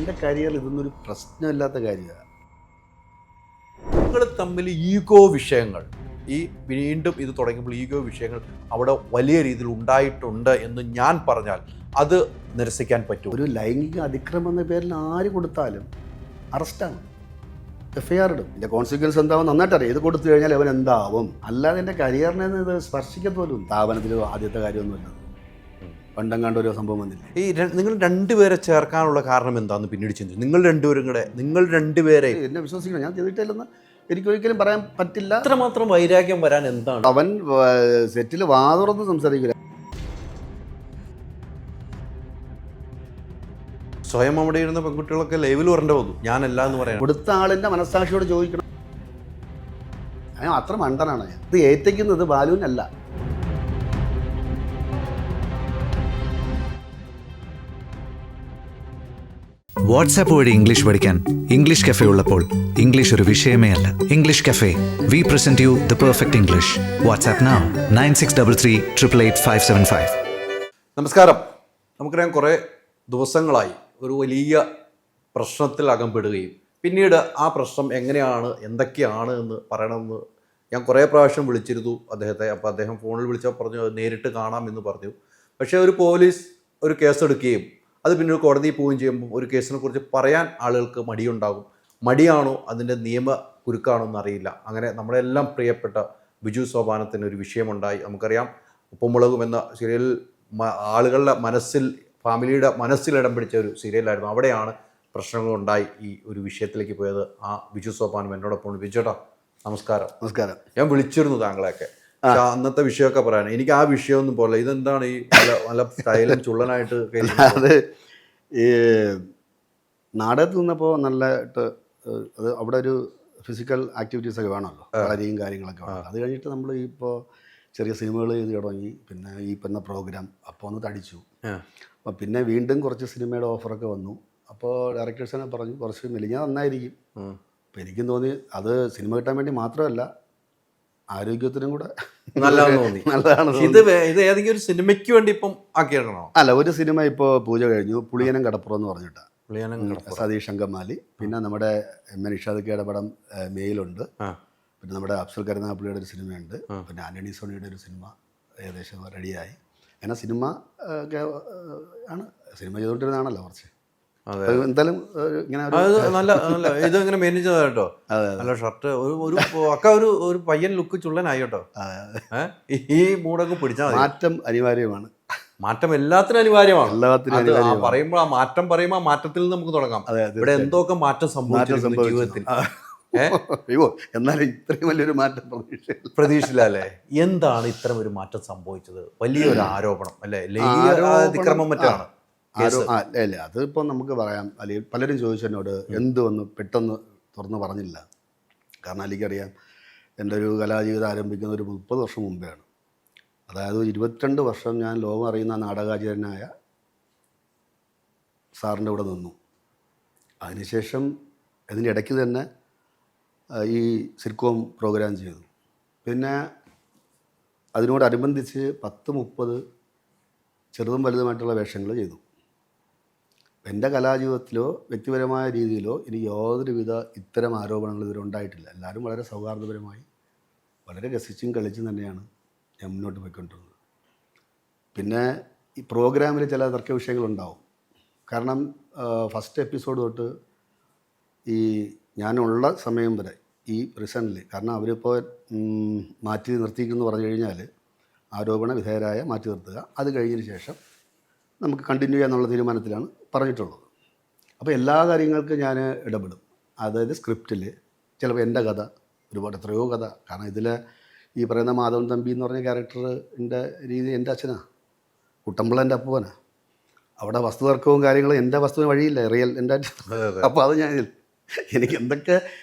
എൻ്റെ കരിയറിൽ ഇതൊന്നൊരു പ്രശ്നമില്ലാത്ത കാര്യമാണ്. നിങ്ങൾ തമ്മിൽ ഈഗോ വിഷയങ്ങൾ വീണ്ടും ഇത് തുടങ്ങിയപ്പോൾ ഈഗോ വിഷയങ്ങൾ അവിടെ വലിയ രീതിയിൽ ഉണ്ടായിട്ടുണ്ട് എന്ന് ഞാൻ പറഞ്ഞാൽ അത് നിരസിക്കാൻ പറ്റും. ഒരു ലൈംഗിക അതിക്രമം എന്ന പേരിൽ ആര് കൊടുത്താലും അറസ്റ്റാണ്, FIR ഇടും. ഇതിൻ്റെ കോൺസിക്വൻസ് എന്താവും നന്നായിട്ട് അറിയാം. ഇത് കൊടുത്തു കഴിഞ്ഞാൽ അവൻ എന്താവും. അല്ലാതെ എൻ്റെ കരിയറിനെ ഇത് സ്പർശിക്കത്തോലും സ്ഥാപനത്തിൽ ആദ്യത്തെ കാര്യമൊന്നുമില്ല. പണ്ടെങ്ങാണ്ട് ഒരു സംഭവം വന്നില്ല. ഈ നിങ്ങൾ രണ്ടുപേരെ ചേർക്കാനുള്ള കാരണം എന്താണെന്ന് പിന്നീട് ചിന്തിച്ചു. നിങ്ങൾ രണ്ടുപേരെ എന്നെ വിശ്വസിക്കണം, ഞാൻ ചെയ്തിട്ടില്ലെന്ന് എനിക്കൊരിക്കലും പറയാൻ പറ്റില്ല. അത്രമാത്രം വൈരാഗ്യം വരാൻ എന്താണ്? അവൻ സെറ്റിൽ വാതുറന്ന് സംസാരിക്കില്ല. സ്വയം അവിടെ ഇരുന്ന പെൺകുട്ടികളൊക്കെ ലൈവിൽ വരേണ്ട വന്നു, ഞാനല്ല എന്ന് പറയാം. കൊടുത്ത ആളിൻ്റെ മനസ്സാക്ഷിയോട് ചോദിക്കണം. ഞാൻ അത്ര മണ്ടനാണ്. ഇത് ഏറ്റയ്ക്കുന്നത് ബാലുവിനല്ല. വാട്സാപ്പ് വഴി ഇംഗ്ലീഷ് പഠിക്കാൻ ഇംഗ്ലീഷ് കഫേ ഉള്ളപ്പോൾ ഇംഗ്ലീഷ് ഒരു വിഷയമേ അല്ല. English cafe, we present you the perfect English. WhatsApp now 9633388575. നമസ്കാരം. നമുക്കറിയാം, കുറേ ദിവസങ്ങളായി ഒരു വലിയ പ്രശ്നത്തിൽ അകംപ്പെടുകയും പിന്നീട് ആ പ്രശ്നം എങ്ങനെയാണ് എന്തൊക്കെയാണ് എന്ന് പറയണമെന്ന് ഞാൻ കുറേ പ്രാവശ്യം വിളിച്ചിരുന്നു അദ്ദേഹത്തെ. അപ്പോൾ അദ്ദേഹം ഫോണിൽ വിളിച്ചാൽ പറഞ്ഞു നേരിട്ട് കാണാമെന്ന് പറഞ്ഞു. പക്ഷേ ഒരു പോലീസ് ഒരു കേസെടുക്കുകയും അത് പിന്നീട് കോടതിയിൽ പോവുകയും ചെയ്യുമ്പോൾ ഒരു കേസിനെ കുറിച്ച് പറയാൻ ആളുകൾക്ക് മടിയുണ്ടാകും. മടിയാണോ അതിൻ്റെ നിയമ കുരുക്കാണോ എന്നറിയില്ല. അങ്ങനെ നമ്മളെല്ലാം പ്രിയപ്പെട്ട ബിജു സോപാനത്തിന് ഒരു വിഷയമുണ്ടായി. നമുക്കറിയാം, ഉപ്പുമുളകും എന്ന സീരിയൽ ആളുകളുടെ മനസ്സിൽ, ഫാമിലിയുടെ മനസ്സിൽ ഇടം പിടിച്ച ഒരു സീരിയലായിരുന്നു. അവിടെയാണ് പ്രശ്നങ്ങളുണ്ടായി ഈ ഒരു വിഷയത്തിലേക്ക് പോയത്. ആ ബിജു സോപാനം എന്നോടൊപ്പം. ബിജുട്ടാ നമസ്കാരം. നമസ്കാരം. ഞാൻ വിളിച്ചിരുന്നു താങ്കളെയൊക്കെ. അന്നത്തെ വിഷയമൊക്കെ പറയാൻ. എനിക്ക് ആ വിഷയമൊന്നും പോലെ. ഇതെന്താണ് ഈ നല്ല സ്റ്റൈലും ചുള്ളനായിട്ട്? അത് ഈ നാടകത്തിൽ നിന്നപ്പോൾ നല്ലതായിട്ട് അത് അവിടെ ഒരു ഫിസിക്കൽ ആക്ടിവിറ്റീസൊക്കെ വേണമല്ലോ, കളിയും കാര്യങ്ങളൊക്കെ വേണം. അത് കഴിഞ്ഞിട്ട് നമ്മൾ ഇപ്പോൾ ചെറിയ സിനിമകൾ ചെയ്ത് തുടങ്ങി. പിന്നെ ഈ പറഞ്ഞ പ്രോഗ്രാം അപ്പോൾ ഒന്ന് തടിച്ചു. അപ്പോൾ പിന്നെ വീണ്ടും കുറച്ച് സിനിമയുടെ ഓഫറൊക്കെ വന്നു. അപ്പോൾ ഡയറക്ടേഴ്സിനെ പറഞ്ഞു കുറച്ച് മെലിഞ്ഞാൽ നന്നായിരിക്കും. അപ്പോൾ എനിക്കും തോന്നി അത് സിനിമ കിട്ടാൻ വേണ്ടി മാത്രമല്ല, ആരോഗ്യത്തിനും കൂടെ നല്ലതാണ്. ഇത് ഏതെങ്കിലും ഒരു സിനിമയ്ക്ക് വേണ്ടി ഇപ്പം ആക്കിയാണോ? അല്ല, ഒരു സിനിമ ഇപ്പോൾ പൂജ കഴിഞ്ഞു, പുളിയനം കടപ്പുറം എന്ന് പറഞ്ഞിട്ടാണ്. സതീഷ് അങ്കമാലി. പിന്നെ നമ്മുടെ MN ഇഷാദക്കയുടെ പടം മെയിലുണ്ട്. പിന്നെ നമ്മുടെ അഫ്സൽ കരുനാഗപ്പള്ളിയുടെ ഒരു സിനിമയുണ്ട്. പിന്നെ ആന്റണി സോണിയുടെ ഒരു സിനിമ ഏകദേശം റെഡിയായി. അങ്ങനെ സിനിമ ആണ്, സിനിമ ചെയ്തുകൊണ്ടിരുന്നതാണല്ലോ കുറച്ച്. എന്തായാലും ഇങ്ങനെ നല്ല ഇത് ഇങ്ങനെ മാനേജ് ചെയ്ത കേട്ടോ. നല്ല ഷർട്ട്, ഒരു പയ്യൻ ലുക്ക് ചുള്ളനായി കേട്ടോ. ഈ മൂടൊക്കെ പിടിച്ചാൽ മാറ്റം അനിവാര്യമാണ്. മാറ്റം എല്ലാത്തിനും അനിവാര്യമാണ്. പറയുമ്പോൾ ആ മാറ്റം പറയുമ്പോൾ ആ മാറ്റത്തിൽ നിന്ന് നമുക്ക് തുടങ്ങാം. ഇവിടെ എന്തൊക്കെ മാറ്റം സംഭവിച്ചു ജീവിതത്തിൽ. എന്നാലും ഇത്രയും വലിയൊരു മാറ്റം പ്രതീക്ഷിച്ചില്ലേ? എന്താണ് ഇത്തരം ഒരു മാറ്റം സംഭവിച്ചത്? വലിയൊരു ആരോപണം അല്ലേ? അതിക്രമം മറ്റാണ്. അല്ല, അതിപ്പോൾ നമുക്ക് പറയാം. അല്ലെങ്കിൽ പലരും ചോദിച്ചു എന്നോട് എന്ത് വന്ന് പെട്ടെന്ന് തുറന്ന് പറഞ്ഞില്ല. കാരണം എനിക്കറിയാം, എൻ്റെ ഒരു കലാജീവിതം ആരംഭിക്കുന്ന ഒരു 30 വർഷം മുമ്പെയാണ്. അതായത് 22 വർഷം ഞാൻ ലോകം അറിയുന്ന നാടകാചാര്യനായ സാറിൻ്റെ കൂടെ നിന്നു. അതിനുശേഷം ഇതിൻ്റെ ഇടയ്ക്ക് തന്നെ ഈ സിറ്റ്കോം പ്രോഗ്രാം ചെയ്തു. പിന്നെ അതിനോടനുബന്ധിച്ച് 10-30 ചെറുതും വലുതുമായിട്ടുള്ള വേഷങ്ങൾ ചെയ്തു. എൻ്റെ കലാജീവിതത്തിലോ വ്യക്തിപരമായ രീതിയിലോ എനിക്ക് യാതൊരുവിധ ഇത്തരം ആരോപണങ്ങൾ ഇതുവരെ ഉണ്ടായിട്ടില്ല. എല്ലാവരും വളരെ സൗഹാർദ്ദപരമായി വളരെ രസിച്ചും കളിച്ചും തന്നെയാണ് ഞാൻ മുന്നോട്ട് പോയിക്കൊണ്ടിരുന്നത്. പിന്നെ ഈ പ്രോഗ്രാമിൽ ചില തർക്ക വിഷയങ്ങളുണ്ടാവും. കാരണം ഫസ്റ്റ് എപ്പിസോഡ് തൊട്ട് ഈ ഞാനുള്ള സമയം വരെ ഈ റിസൻറ്റ്ലി, കാരണം അവരിപ്പോൾ മാറ്റി നിർത്തിയെന്ന് പറഞ്ഞു കഴിഞ്ഞാൽ ആരോപണ വിധേയരായ മാറ്റി നിർത്തുക, അത് കഴിഞ്ഞതിന് ശേഷം നമുക്ക് കണ്ടിന്യൂ ചെയ്യാന്നുള്ള തീരുമാനത്തിലാണ് പറഞ്ഞിട്ടുള്ളത്. അപ്പോൾ എല്ലാ കാര്യങ്ങൾക്കും ഞാൻ ഇടപെടും. അതായത് സ്ക്രിപ്റ്റിൽ ചിലപ്പോൾ എൻ്റെ കഥ, ഒരുപാട് എത്രയോ കഥ. കാരണം ഇതിൽ ഈ പറയുന്ന മാധവൻ തമ്പി എന്ന് പറഞ്ഞ ക്യാരക്ടറിൻ്റെ രീതി എൻ്റെ അച്ഛനാണ്, കുട്ടമ്പിള്ള എൻ്റെ അപ്പൂവനാണ്. അവിടെ വസ്തുതർക്കവും കാര്യങ്ങളും എൻ്റെ വസ്തുവിന് വഴിയില്ല, റിയൽ എൻ്റെ അച്ഛൻ. അപ്പോൾ അത് എനിക്ക് എന്തൊക്കെ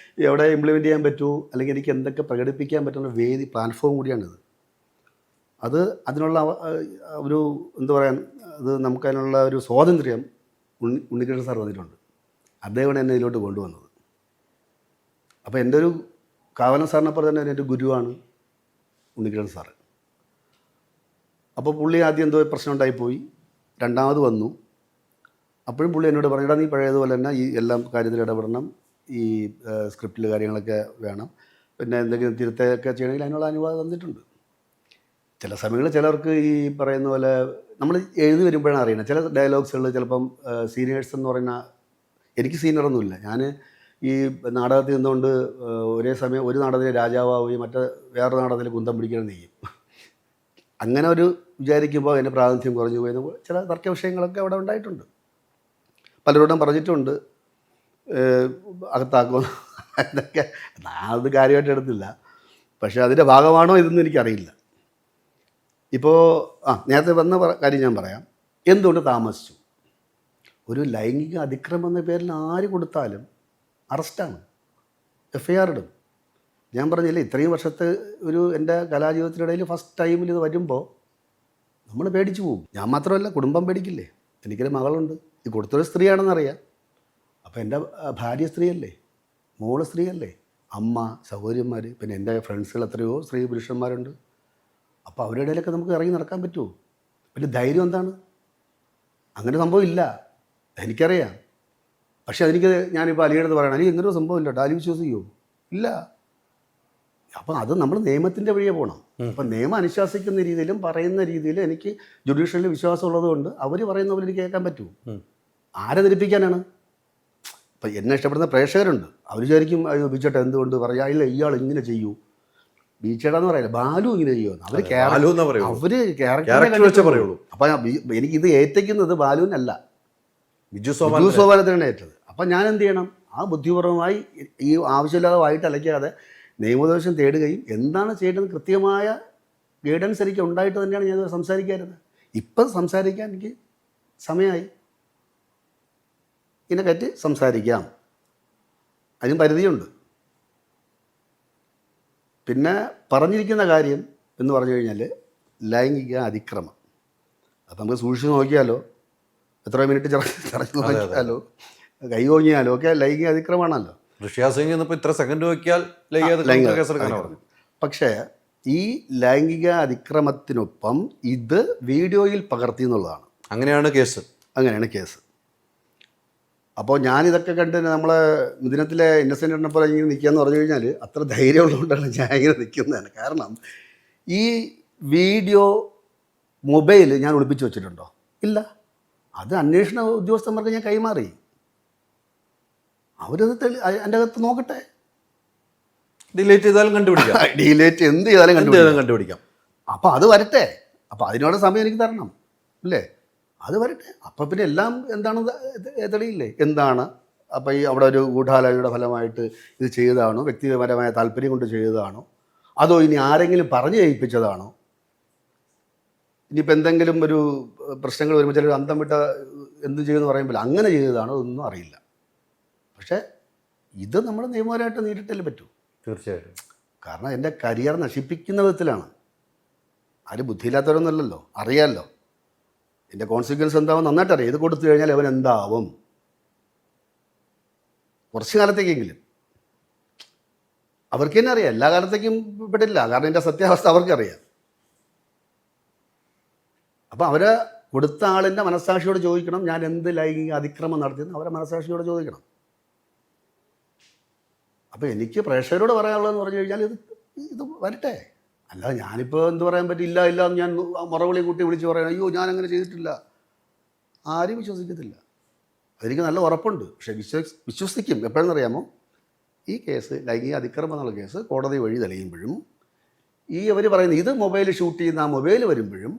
എവിടെ ഇംപ്ലിമെൻറ്റ് ചെയ്യാൻ പറ്റൂ, അല്ലെങ്കിൽ എനിക്ക് എന്തൊക്കെ പ്രകടിപ്പിക്കാൻ പറ്റുന്ന വേദി, പ്ലാറ്റ്ഫോം കൂടിയാണിത്. അത് അതിനുള്ള ഒരു എന്താ പറയാൻ, അത് നമുക്കതിനുള്ള ഒരു സ്വാതന്ത്ര്യം ഉണ്ണികൃഷ്ണൻ സാർ തന്നിട്ടുണ്ട്. അദ്ദേഹമാണ് എന്നെ ഇതിലോട്ട് കൊണ്ടുവന്നത്. അപ്പോൾ എൻ്റെ ഒരു കാവലൻ സാറിനെ പോലെ തന്നെ എൻ്റെ ഗുരുവാണ് ഉണ്ണികൃഷ്ണൻ സാറ്. അപ്പോൾ പുള്ളി ആദ്യം എന്തോ പ്രശ്നം ഉണ്ടായിപ്പോയി, രണ്ടാമത് വന്നു. അപ്പോഴും പുള്ളി എന്നോട് പറഞ്ഞിടാ നീ പഴയതുപോലെ തന്നെ ഈ എല്ലാം കാര്യത്തിൽ ഇടപെടണം, ഈ സ്ക്രിപ്റ്റിൽ കാര്യങ്ങളൊക്കെ വേണം, പിന്നെ എന്തെങ്കിലും തിരുത്തൊക്കെ ചെയ്യണമെങ്കിൽ അതിനുള്ള അനുവാദം തന്നിട്ടുണ്ട്. ചില സമയങ്ങളിൽ ചിലർക്ക് ഈ പറയുന്ന പോലെ നമ്മൾ എഴുതി വരുമ്പോഴാണ് അറിയണം ചില ഡയലോഗ്സുകൾ ചിലപ്പം സീനിയേഴ്സ് എന്ന് പറയുന്ന, എനിക്ക് സീനിയറൊന്നുമില്ല, ഞാൻ ഈ നാടകത്തിൽ നിന്നുകൊണ്ട് ഒരേ സമയം ഒരു നാടകത്തിൽ രാജാവാവുകയും മറ്റേ വേറൊരു നാടകത്തിൽ കുന്തം പിടിക്കണം ചെയ്യും. അങ്ങനെ ഒരു വിചാരിക്കുമ്പോൾ അതിൻ്റെ പ്രാതിനിധ്യം കുറഞ്ഞു പോയെന്ന് ചില തർക്ക വിഷയങ്ങളൊക്കെ അവിടെ ഉണ്ടായിട്ടുണ്ട്. പലരോടും പറഞ്ഞിട്ടുണ്ട് അകത്താക്കും എന്നൊക്കെ. അത് കാര്യമായിട്ട് എടുത്തില്ല. പക്ഷേ അതിൻ്റെ ഭാഗമാണോ ഇതെന്ന് എനിക്കറിയില്ല. ഇപ്പോൾ നേരത്തെ വന്ന കാര്യം ഞാൻ പറയാം. എന്തുകൊണ്ട് താമസിച്ചു? ഒരു ലൈംഗിക അതിക്രമം എന്ന പേരിൽ ആര് കൊടുത്താലും അറസ്റ്റാണ്, FIR ഇടും. ഞാൻ പറഞ്ഞില്ലേ, ഇത്രയും വർഷത്തെ ഒരു എൻ്റെ കലാജീവിതത്തിനിടയിൽ ഫസ്റ്റ് ടൈമിൽ ഇത് വരുമ്പോൾ നമ്മൾ പേടിച്ചു പോകും. ഞാൻ മാത്രമല്ല, കുടുംബം പേടിക്കില്ലേ? എനിക്കൊരു മകളുണ്ട്, ഇത് കൊടുത്തൊരു സ്ത്രീയാണെന്നറിയാം. അപ്പോൾ എൻ്റെ ഭാര്യ സ്ത്രീയല്ലേ, മോള് സ്ത്രീയല്ലേ, അമ്മ, സഹോദരിമാർ, പിന്നെ എൻ്റെ ഫ്രണ്ട്സുകൾ എത്രയോ സ്ത്രീ പുരുഷന്മാരുണ്ട്. അപ്പോൾ അവരുടെ ഇടയിലൊക്കെ നമുക്ക് ഇറങ്ങി നടക്കാൻ പറ്റുമോ? പിന്നെ ധൈര്യം എന്താണ്? അങ്ങനെ സംഭവം ഇല്ല, എനിക്കറിയാം. പക്ഷേ അതെനിക്ക് ഞാനിപ്പോൾ അലിയെടുത്ത് പറയണം, എനിക്ക് ഇങ്ങനൊരു സംഭവം ഇല്ല, ഡാലി വിശ്വസിക്കുമോ? ഇല്ല. അപ്പം അത് നമ്മൾ നിയമത്തിൻ്റെ വഴിയെ പോകണം. അപ്പം നിയമം അനുശാസിക്കുന്ന രീതിയിലും പറയുന്ന രീതിയിലും എനിക്ക് ജുഡീഷ്യലിൽ വിശ്വാസമുള്ളത് കൊണ്ട് അവർ പറയുന്ന പോലെ എനിക്ക് കേൾക്കാൻ പറ്റുമോ? ആരെ ധരിപ്പിക്കാനാണ്? ഇപ്പം എന്നെ ഇഷ്ടപ്പെടുന്ന പ്രേക്ഷകരുണ്ട്, അവർ വിചാരിക്കും അയ്യോ ബീച്ചേട്ട എന്തുകൊണ്ട് പറയാ, ഇല്ല ഇയാൾ ഇങ്ങനെ ചെയ്യൂ, ബീച്ചേട്ടാന്ന് പറയില്ല, ബാലു ഇങ്ങനെ ചെയ്യുമെന്ന്. അവർ ക്യാരക്ടർ പറയുള്ളൂ. അപ്പം എനിക്കിത് ഏറ്റയ്ക്കുന്നത് ബാലുവിനല്ല, ബിജു സോപാനത്തിനാണ് ഏറ്റത്. അപ്പം ഞാൻ എന്ത് ചെയ്യണം? ആ ബുദ്ധിപൂർവമായി ഈ ആവശ്യമില്ലാതെ വായിട്ട് അലയ്ക്കാതെ നിയമോപദേശം തേടുകയും എന്താണ് ചെയ്യേണ്ടത് കൃത്യമായ ഗൈഡൻസ് എനിക്ക് ഉണ്ടായിട്ട് തന്നെയാണ് ഞാൻ സംസാരിക്കാറുള്ളത്. ഇപ്പം സംസാരിക്കാൻ എനിക്ക് സമയമായി, ഇതിനെപ്പറ്റി സംസാരിക്കാം, അതിന് പരിധിയുണ്ട്. പിന്നെ പറഞ്ഞിരിക്കുന്ന കാര്യം എന്ന് പറഞ്ഞു കഴിഞ്ഞാൽ ലൈംഗിക അതിക്രമം. അപ്പം നമുക്ക് സൂക്ഷിച്ച് നോക്കിയാലോ, എത്ര മിനിറ്റ് ചറച്ച് നോക്കിയാലോ, കൈ ഓങ്ങിയാലോ ഒക്കെ ലൈംഗിക അതിക്രമമാണല്ലോ. ഇത്ര സെക്കൻഡ് നോക്കിയാൽ പക്ഷേ ഈ ലൈംഗിക അതിക്രമത്തിനൊപ്പം ഇത് വീഡിയോയിൽ പകർത്തി എന്നുള്ളതാണ്. അങ്ങനെയാണ് കേസ്. അപ്പോൾ ഞാനിതൊക്കെ കണ്ട് നമ്മളെ മിഥുനത്തിലെ ഇന്നസെൻ്റ് എണ്ണപ്പോലെ ഇങ്ങനെ നിൽക്കുകയെന്ന് പറഞ്ഞു കഴിഞ്ഞാൽ അത്ര ധൈര്യമുള്ളതുകൊണ്ടാണ് ഞാൻ ഇങ്ങനെ നിൽക്കുന്നതാണ്. കാരണം ഈ വീഡിയോ മൊബൈൽ ഞാൻ ഒളിപ്പിച്ച് വെച്ചിട്ടുണ്ടോ? ഇല്ല. അത് അന്വേഷണ ഉദ്യോഗസ്ഥന്മാർക്ക് ഞാൻ കൈമാറി, അവരത് എൻ്റെ അകത്ത് നോക്കട്ടെ. ഡിലീറ്റ് ചെയ്താലും കണ്ടുപിടിക്കാം, ഡിലീറ്റ് എന്ത് ചെയ്താലും കണ്ടുപിടിക്കാം. അപ്പോൾ അത് വരട്ടെ. അപ്പോൾ അതിനോട് സമയം എനിക്ക് തരണം അല്ലേ? അത് വരട്ടെ. അപ്പം പിന്നെ എല്ലാം എന്താണ് തെളിയില്ലേ എന്താണ്. അപ്പോൾ ഈ അവിടെ ഒരു ഗൂഢാലോചനയുടെ ഫലമായിട്ട് ഇത് ചെയ്തതാണോ, വ്യക്തിപരമായ താല്പര്യം കൊണ്ട് ചെയ്തതാണോ, അതോ ഇനി ആരെങ്കിലും പറഞ്ഞു ചെയ്യിപ്പിച്ചതാണോ? ഇനിയിപ്പോൾ എന്തെങ്കിലും ഒരു പ്രശ്നങ്ങൾ വരുമ്പോൾ ചിലർ അന്തം വിട്ട എന്ത് ചെയ്യുമെന്ന് പറയുമ്പോൾ അങ്ങനെ ചെയ്തതാണോ ഒന്നും അറിയില്ല. പക്ഷേ ഇത് നമ്മൾ നിയമപരമായിട്ട് നേരിട്ടല്ലേ പറ്റൂ. തീർച്ചയായിട്ടും. കാരണം എൻ്റെ കരിയർ നശിപ്പിക്കുന്ന വിധത്തിലാണ്. ആരും ബുദ്ധിയില്ലാത്തവരൊന്നുമല്ലല്ലോ, അറിയാമല്ലോ എൻ്റെ കോൺസിക്വൻസ് എന്താവും നന്നായിട്ട് അറിയാം. ഇത് കൊടുത്തു കഴിഞ്ഞാൽ അവൻ എന്താവും കുറച്ച് കാലത്തേക്കെങ്കിലും. അവർക്ക് തന്നെ അറിയാം, എല്ലാ കാലത്തേക്കും പെട്ടില്ല. കാരണം എൻ്റെ സത്യാവസ്ഥ അവർക്കറിയാം. അപ്പോൾ അവരെ കൊടുത്ത ആളിൻ്റെ മനസ്സാക്ഷിയോട് ചോദിക്കണം, ഞാൻ എന്ത് ലൈംഗിക അതിക്രമം നടത്തിയെന്ന് അവരെ മനസ്സാക്ഷിയോട് ചോദിക്കണം. അപ്പോൾ എനിക്ക് പ്രേക്ഷകരോട് പറയാനുള്ളതെന്ന് പറഞ്ഞു കഴിഞ്ഞാൽ ഇത് വരട്ടെ. അല്ലാതെ ഞാനിപ്പോൾ എന്ത് പറയാൻ പറ്റില്ല ഇല്ല എന്ന് ഞാൻ മുറവിളി കൂട്ടി വിളിച്ച് പറയാം അയ്യോ ഞാൻ അങ്ങനെ ചെയ്തിട്ടില്ല, ആരും വിശ്വസിക്കത്തില്ല. അതെനിക്ക് നല്ല ഉറപ്പുണ്ട്. പക്ഷേ വിശ്വസിക്കും എപ്പോഴെന്നറിയാമോ? ഈ കേസ് ലൈംഗിക അതിക്രമം എന്നുള്ള കേസ് കോടതി വഴി തെളിയുമ്പോഴും ഈ അവർ പറയുന്നത് ഇത് മൊബൈൽ ഷൂട്ട് ചെയ്യുന്ന ആ മൊബൈൽ വരുമ്പോഴും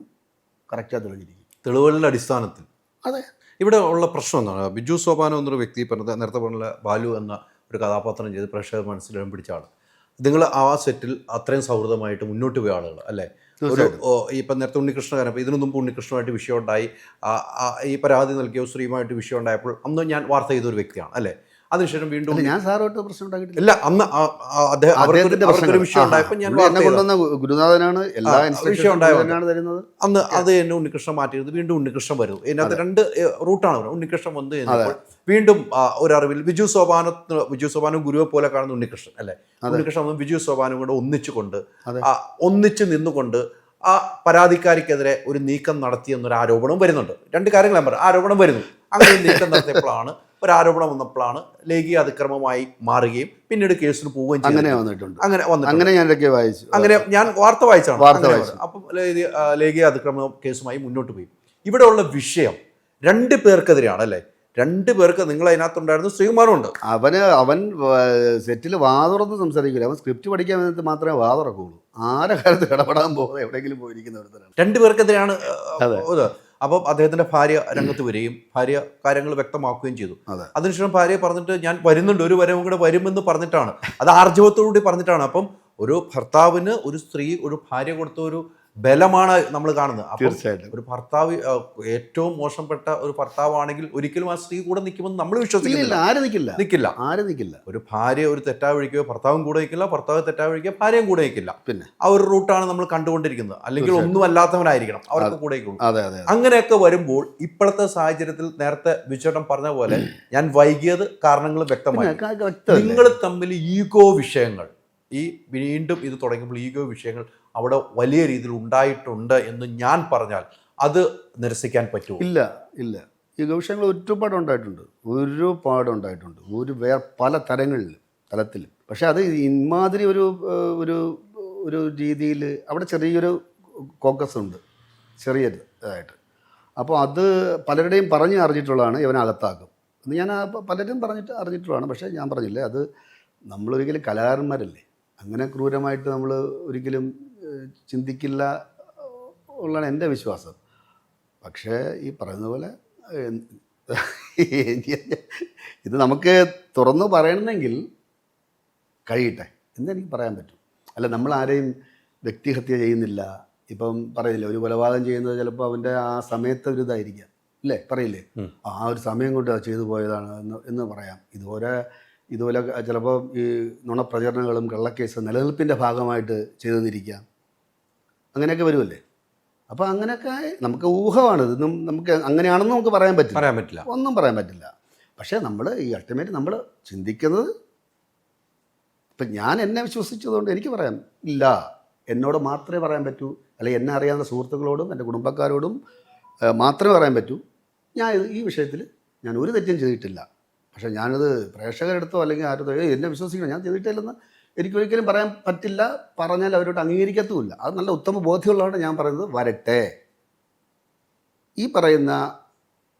കറക്റ്റായി തെളിഞ്ഞിരിക്കും, തെളിവുകളുടെ അടിസ്ഥാനത്തിൽ. അതെ. ഇവിടെ ഉള്ള പ്രശ്നം എന്താണ്? ബിജു സോപാനം എന്നൊരു വ്യക്തി നേരത്തെ പറഞ്ഞ ബാലു എന്ന ഒരു കഥാപാത്രം ചെയ്ത് പ്രേക്ഷകർ മനസ്സിലിടം പിടിച്ച ആൾ. നിങ്ങൾ ആ സെറ്റിൽ അത്രയും സൗഹൃദമായിട്ട് മുന്നോട്ട് പോയ ആളുകൾ അല്ലേ? ഒരു ഇപ്പം നേരത്തെ ഉണ്ണികൃഷ്ണകാരൻ, അപ്പോൾ ഇതിനു മുമ്പ് ഉണ്ണികൃഷ്ണനുമായിട്ട് വിഷയമുണ്ടായി, ഈ പരാതി നൽകിയ സ്ത്രീയുമായിട്ട് വിഷയമുണ്ടായപ്പോൾ അന്ന് ഞാൻ വാർത്ത ചെയ്തൊരു വ്യക്യമാണ് അല്ലേ? അതിനുശേഷം വീണ്ടും ഞാൻ സാറുമായിട്ട് പ്രശ്നം ഉണ്ടാക്കിയിട്ടില്ല. ഇല്ല, അന്ന് അവർക്കൊരു വിഷയം ഉണ്ടായപ്പോൾ ഞാൻ ഗുരുനാഥനാണ് എല്ലാ വിഷയം ഉണ്ടായത്. അന്ന് അത് എന്നെ ഉണ്ണികൃഷ്ണൻ മാറ്റിയത്. വീണ്ടും ഉണ്ണികൃഷ്ണൻ വരുന്നു. ഇതിനകത്ത് രണ്ട് റൂട്ടാണ്. ഉണ്ണികൃഷ്ണൻ വന്നു കഴിഞ്ഞപ്പോൾ വീണ്ടും ഒരറിവിൽ വിജു സോപാനം ഗുരുവെ പോലെ കാണുന്ന ഉണ്ണികൃഷ്ണൻ അല്ലേ? ഉണ്ണികൃഷ്ണൻ വന്ന് വിജു സോപാനം കൂടെ ഒന്നിച്ചു നിന്നുകൊണ്ട് ആ പരാതിക്കാരിക്കെതിരെ ഒരു നീക്കം നടത്തിയെന്നൊരു ആരോപണം വരുന്നുണ്ട്. രണ്ട് കാര്യങ്ങൾ ഞാൻ പറയാം. ആരോപണം വരുന്നു. അങ്ങനെ ഒരു നീക്കം നടത്തിയപ്പോഴാണ്, ഒരു ആരോപണം വന്നപ്പോഴാണ് ലൈംഗിക അതിക്രമമായി മാറുകയും പിന്നീട് കേസിന് പോവുകയും ചെയ്തു. അങ്ങനെ വന്നിട്ടുണ്ട്. അങ്ങനെ അങ്ങനെ ഞാനൊക്കെ വായിച്ചു. അങ്ങനെ ഞാൻ വാർത്ത വായിച്ചാണ്. അപ്പം ലൈംഗിക അതിക്രമ കേസുമായി മുന്നോട്ട് പോയി. ഇവിടെ ഉള്ള വിഷയം 2 പേർക്കെതിരെയാണ് അല്ലേ? 2 പേർക്ക്, നിങ്ങൾ അതിനകത്തുണ്ടായിരുന്നു, ശ്രീകുമാറും ഉണ്ട്. അവൻ സെറ്റിൽ വാതുറന്ന് സംസാരിക്കില്ല. അവൻ സ്ക്രിപ്റ്റ് പഠിക്കാൻ വേണ്ടി മാത്രമേ വാതുറക്കുള്ളൂ. ആരെ കാലത്ത് ഇടപെടാൻ പോകുന്നത് എവിടെയെങ്കിലും പോയിരിക്കുന്ന ഒരുത്തരാണ്. 2 പേർക്കെതിരെയാണ് ഇത്. അപ്പം അദ്ദേഹത്തിന്റെ ഭാര്യ രംഗത്ത് വരികയും ഭാര്യ കാര്യങ്ങൾ വ്യക്തമാക്കുകയും ചെയ്തു. അതിനുശേഷം ഭാര്യയെ പറഞ്ഞിട്ട് ഞാൻ വരുന്നുണ്ട്, ഒരു വരവും കൂടെ വരുമെന്ന് പറഞ്ഞിട്ടാണ്, അത് ആർജവത്തോടുകൂടി പറഞ്ഞിട്ടാണ്. അപ്പം ഒരു ഭർത്താവിന് ഒരു സ്ത്രീ, ഒരു ഭാര്യ കൊടുത്ത ഒരു ബലമാണ് നമ്മൾ കാണുന്നത്. തീർച്ചയായിട്ടും ഒരു ഭർത്താവ് ഏറ്റവും മോശപ്പെട്ട ഒരു ഭർത്താവാണെങ്കിൽ ഒരിക്കലും ആ സ്ത്രീ കൂടെ നിൽക്കുമെന്ന് നമ്മൾ വിശ്വസിക്കുന്നില്ല. ആരും നിൽക്കില്ല. ഒരു ഭാര്യ ഒരു തെറ്റാ വഴിക്കുകയോ ഭർത്താവും കൂടെ നിൽക്കില്ല, ഭർത്താവ് തെറ്റാ വഴിക്കുക ഭാര്യയും കൂടെ നിൽക്കില്ല. പിന്നെ ആ ഒരു റൂട്ടാണ് നമ്മൾ കണ്ടുകൊണ്ടിരിക്കുന്നത്. അല്ലെങ്കിൽ ഒന്നും അല്ലാത്തവനായിരിക്കണം അവർക്ക് കൂടെ. അങ്ങനെയൊക്കെ വരുമ്പോൾ ഇപ്പോഴത്തെ സാഹചര്യത്തിൽ നേരത്തെ ബിജുചേട്ടൻ പറഞ്ഞ പോലെ ഞാൻ വൈകിയത് കാരണങ്ങൾ വ്യക്തമായി. നിങ്ങൾ തമ്മിൽ ഈഗോ വിഷയങ്ങൾ, ഈ വീണ്ടും ഇത് തുടങ്ങുമ്പോൾ ഈഗോ വിഷയങ്ങൾ അവിടെ വലിയ രീതിയിൽ ഉണ്ടായിട്ടുണ്ട് എന്ന് ഞാൻ പറഞ്ഞാൽ അത് നിരസിക്കാൻ പറ്റുമോ? ഇല്ല. ഈ വിഷയങ്ങൾ ഒരുപാട് ഉണ്ടായിട്ടുണ്ട്. പല തലത്തിൽ. പക്ഷെ അത് ഇമാതിരി ഒരു രീതിയിൽ അവിടെ ചെറിയൊരു കോക്കസ് ഉണ്ട്, ചെറിയതായിട്ട്. അപ്പോൾ അത് പലരുടെയും പറഞ്ഞ് അറിഞ്ഞിട്ടുള്ളതാണ് ഇവനകത്താക്കും എന്ന് ഞാൻ പലരും അറിഞ്ഞിട്ടുള്ളതാണ്. പക്ഷേ ഞാൻ പറഞ്ഞില്ലേ, അത് നമ്മളൊരിക്കലും കലാകാരന്മാരല്ലേ, അങ്ങനെ ക്രൂരമായിട്ട് നമ്മൾ ഒരിക്കലും ചിന്തിക്കില്ല ഉള്ളതാണ് എൻ്റെ വിശ്വാസം. പക്ഷേ ഈ പറയുന്ന പോലെ ഇത് നമുക്ക് തുറന്നു പറയണമെങ്കിൽ കഴിയട്ടെ എന്നെനിക്ക് പറയാൻ പറ്റും. അല്ല, നമ്മൾ ആരെയും വ്യക്തിഹത്യ ചെയ്യുന്നില്ല. ഇപ്പം പറയില്ലേ, ഒരു കൊലപാതകം ചെയ്യുന്നത് ചിലപ്പോൾ അവൻ്റെ ആ സമയത്ത് ഒരു ഇതായിരിക്കാം, അല്ലേ? പറയില്ലേ, ആ ഒരു സമയം കൊണ്ട് ചെയ്തു പോയതാണ് എന്ന് പറയാം. ഇതുപോലെ ചിലപ്പോൾ ഈ നുണപ്രചരണങ്ങളും കള്ളക്കേസ് നിലനിൽപ്പിൻ്റെ ഭാഗമായിട്ട് ചെയ്തിരിക്കാം. അങ്ങനെയൊക്കെ വരുമല്ലേ? അപ്പോൾ അങ്ങനെയൊക്കെ നമുക്ക് ഊഹമാണ്. ഇതൊന്നും നമുക്ക് അങ്ങനെയാണെന്ന് നമുക്ക് പറയാൻ പറ്റില്ല. ഒന്നും പറയാൻ പറ്റില്ല. പക്ഷേ നമ്മൾ ഈ അൾട്ടിമേറ്റ് നമ്മൾ ചിന്തിക്കുന്നത്, ഇപ്പം ഞാൻ എന്നെ വിശ്വസിച്ചതുകൊണ്ട് എനിക്ക് പറയാൻ ഇല്ല, എന്നോട് മാത്രമേ പറയാൻ പറ്റൂ, അല്ലെങ്കിൽ എന്നെ അറിയാവുന്ന സുഹൃത്തുക്കളോടും എൻ്റെ കുടുംബക്കാരോടും മാത്രമേ പറയാൻ പറ്റൂ. ഞാൻ ഈ വിഷയത്തിൽ ഞാൻ ഒരു തെറ്റും ചെയ്തിട്ടില്ല. പക്ഷേ ഞാനത് പ്രേക്ഷകരെടുത്തോ അല്ലെങ്കിൽ ആരോ എന്നെ വിശ്വസിക്കണം, ഞാൻ ചെയ്തിട്ടില്ലെന്ന് എനിക്കൊരിക്കലും പറയാൻ പറ്റില്ല. പറഞ്ഞാൽ അവരോട് അംഗീകരിക്കത്തുമില്ല. അത് നല്ല ഉത്തമ ബോധ്യമുള്ളതാണ് ഞാൻ പറയുന്നത്. വരട്ടെ. ഈ പറയുന്ന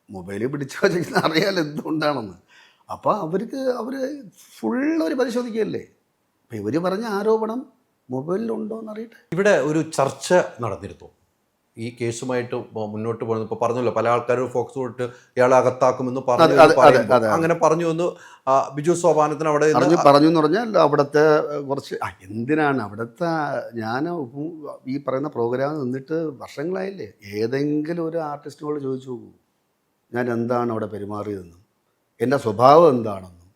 മൊബൈലിൽ പിടിച്ചു വച്ചിരിക്കുന്ന അറിയാലോ എന്തുകൊണ്ടാണെന്ന്. അപ്പോൾ അവർ ഫുള്ള് പരിശോധിക്കുകയല്ലേ. അപ്പോൾ ഇവർ പറഞ്ഞ ആരോപണം മൊബൈലിലുണ്ടോ എന്നറിയട്ടെ. ഇവിടെ ഒരു ചർച്ച നടന്നിരുന്നു ഈ കേസുമായിട്ട് മുന്നോട്ട് പോകുന്നത്. ഇപ്പോൾ പറഞ്ഞല്ലോ, പല ആൾക്കാരും ഫോക്സ് തൊട്ട് ഇയാളെ അകത്താക്കുമെന്ന് പറഞ്ഞു. അങ്ങനെ പറഞ്ഞു എന്ന് ബിജു സോപാനത്തിന് അവിടെ പറഞ്ഞു എന്ന് പറഞ്ഞാൽ അവിടുത്തെ കുറച്ച് എന്തിനാണ് അവിടുത്തെ, ഞാൻ ഈ പറയുന്ന പ്രോഗ്രാം നിന്നിട്ട് വർഷങ്ങളായില്ലേ. ഏതെങ്കിലും ഒരു ആർട്ടിസ്റ്റിനോട് ചോദിച്ചു നോക്കൂ, ഞാൻ എന്താണ് അവിടെ പെരുമാറിയതെന്നും എൻ്റെ സ്വഭാവം എന്താണെന്നും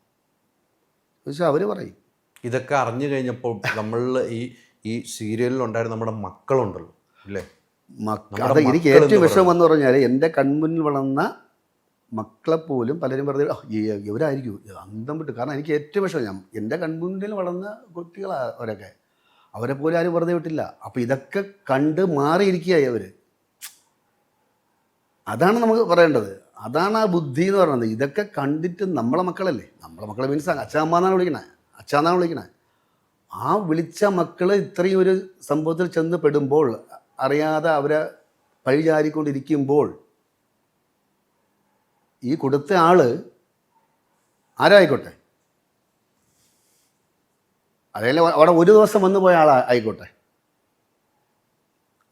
ചോദിച്ചാൽ അവർ പറയും. ഇതൊക്കെ അറിഞ്ഞു കഴിഞ്ഞപ്പോൾ നമ്മൾ ഈ സീരിയലിലുണ്ടായിരുന്ന നമ്മുടെ മക്കളുണ്ടല്ലോ അല്ലേ, അത് എനിക്ക് ഏറ്റവും വിഷമം എന്ന് പറഞ്ഞാൽ എൻ്റെ കൺമുന്നിൽ വളർന്ന മക്കളെപ്പോലും പലരും വെറുതെ ഇവരായിരിക്കും അന്തം വിട്ട്. കാരണം എനിക്ക് ഏറ്റവും വിഷമം, എൻ്റെ കൺമുന്നിൽ വളർന്ന കുട്ടികളാണ് അവരൊക്കെ, അവരെ പോലും ആരും വെറുതെ വിട്ടില്ല. അപ്പോൾ ഇതൊക്കെ കണ്ട് മാറിയിരിക്കുകയായി അവർ. അതാണ് നമുക്ക് പറയേണ്ടത്. അതാണ് ആ ബുദ്ധി എന്ന് പറയുന്നത്. ഇതൊക്കെ കണ്ടിട്ട് നമ്മളെ മക്കളല്ലേ, നമ്മളെ മക്കളെ മീൻസ് അച്ഛാമ്മന്നാണ് വിളിക്കണേ. ആ വിളിച്ച മക്കൾ ഇത്രയും ഒരു സംഭവത്തിൽ ചെന്ന് പെടുമ്പോൾ, അറിയാതെ അവരെ പഴിചാരിക്കൊണ്ടിരിക്കുമ്പോൾ, ഈ കൊടുത്ത ആള് ആരായിക്കോട്ടെ, അതല്ല അവിടെ ഒരു ദിവസം വന്നു പോയ ആളായിക്കോട്ടെ,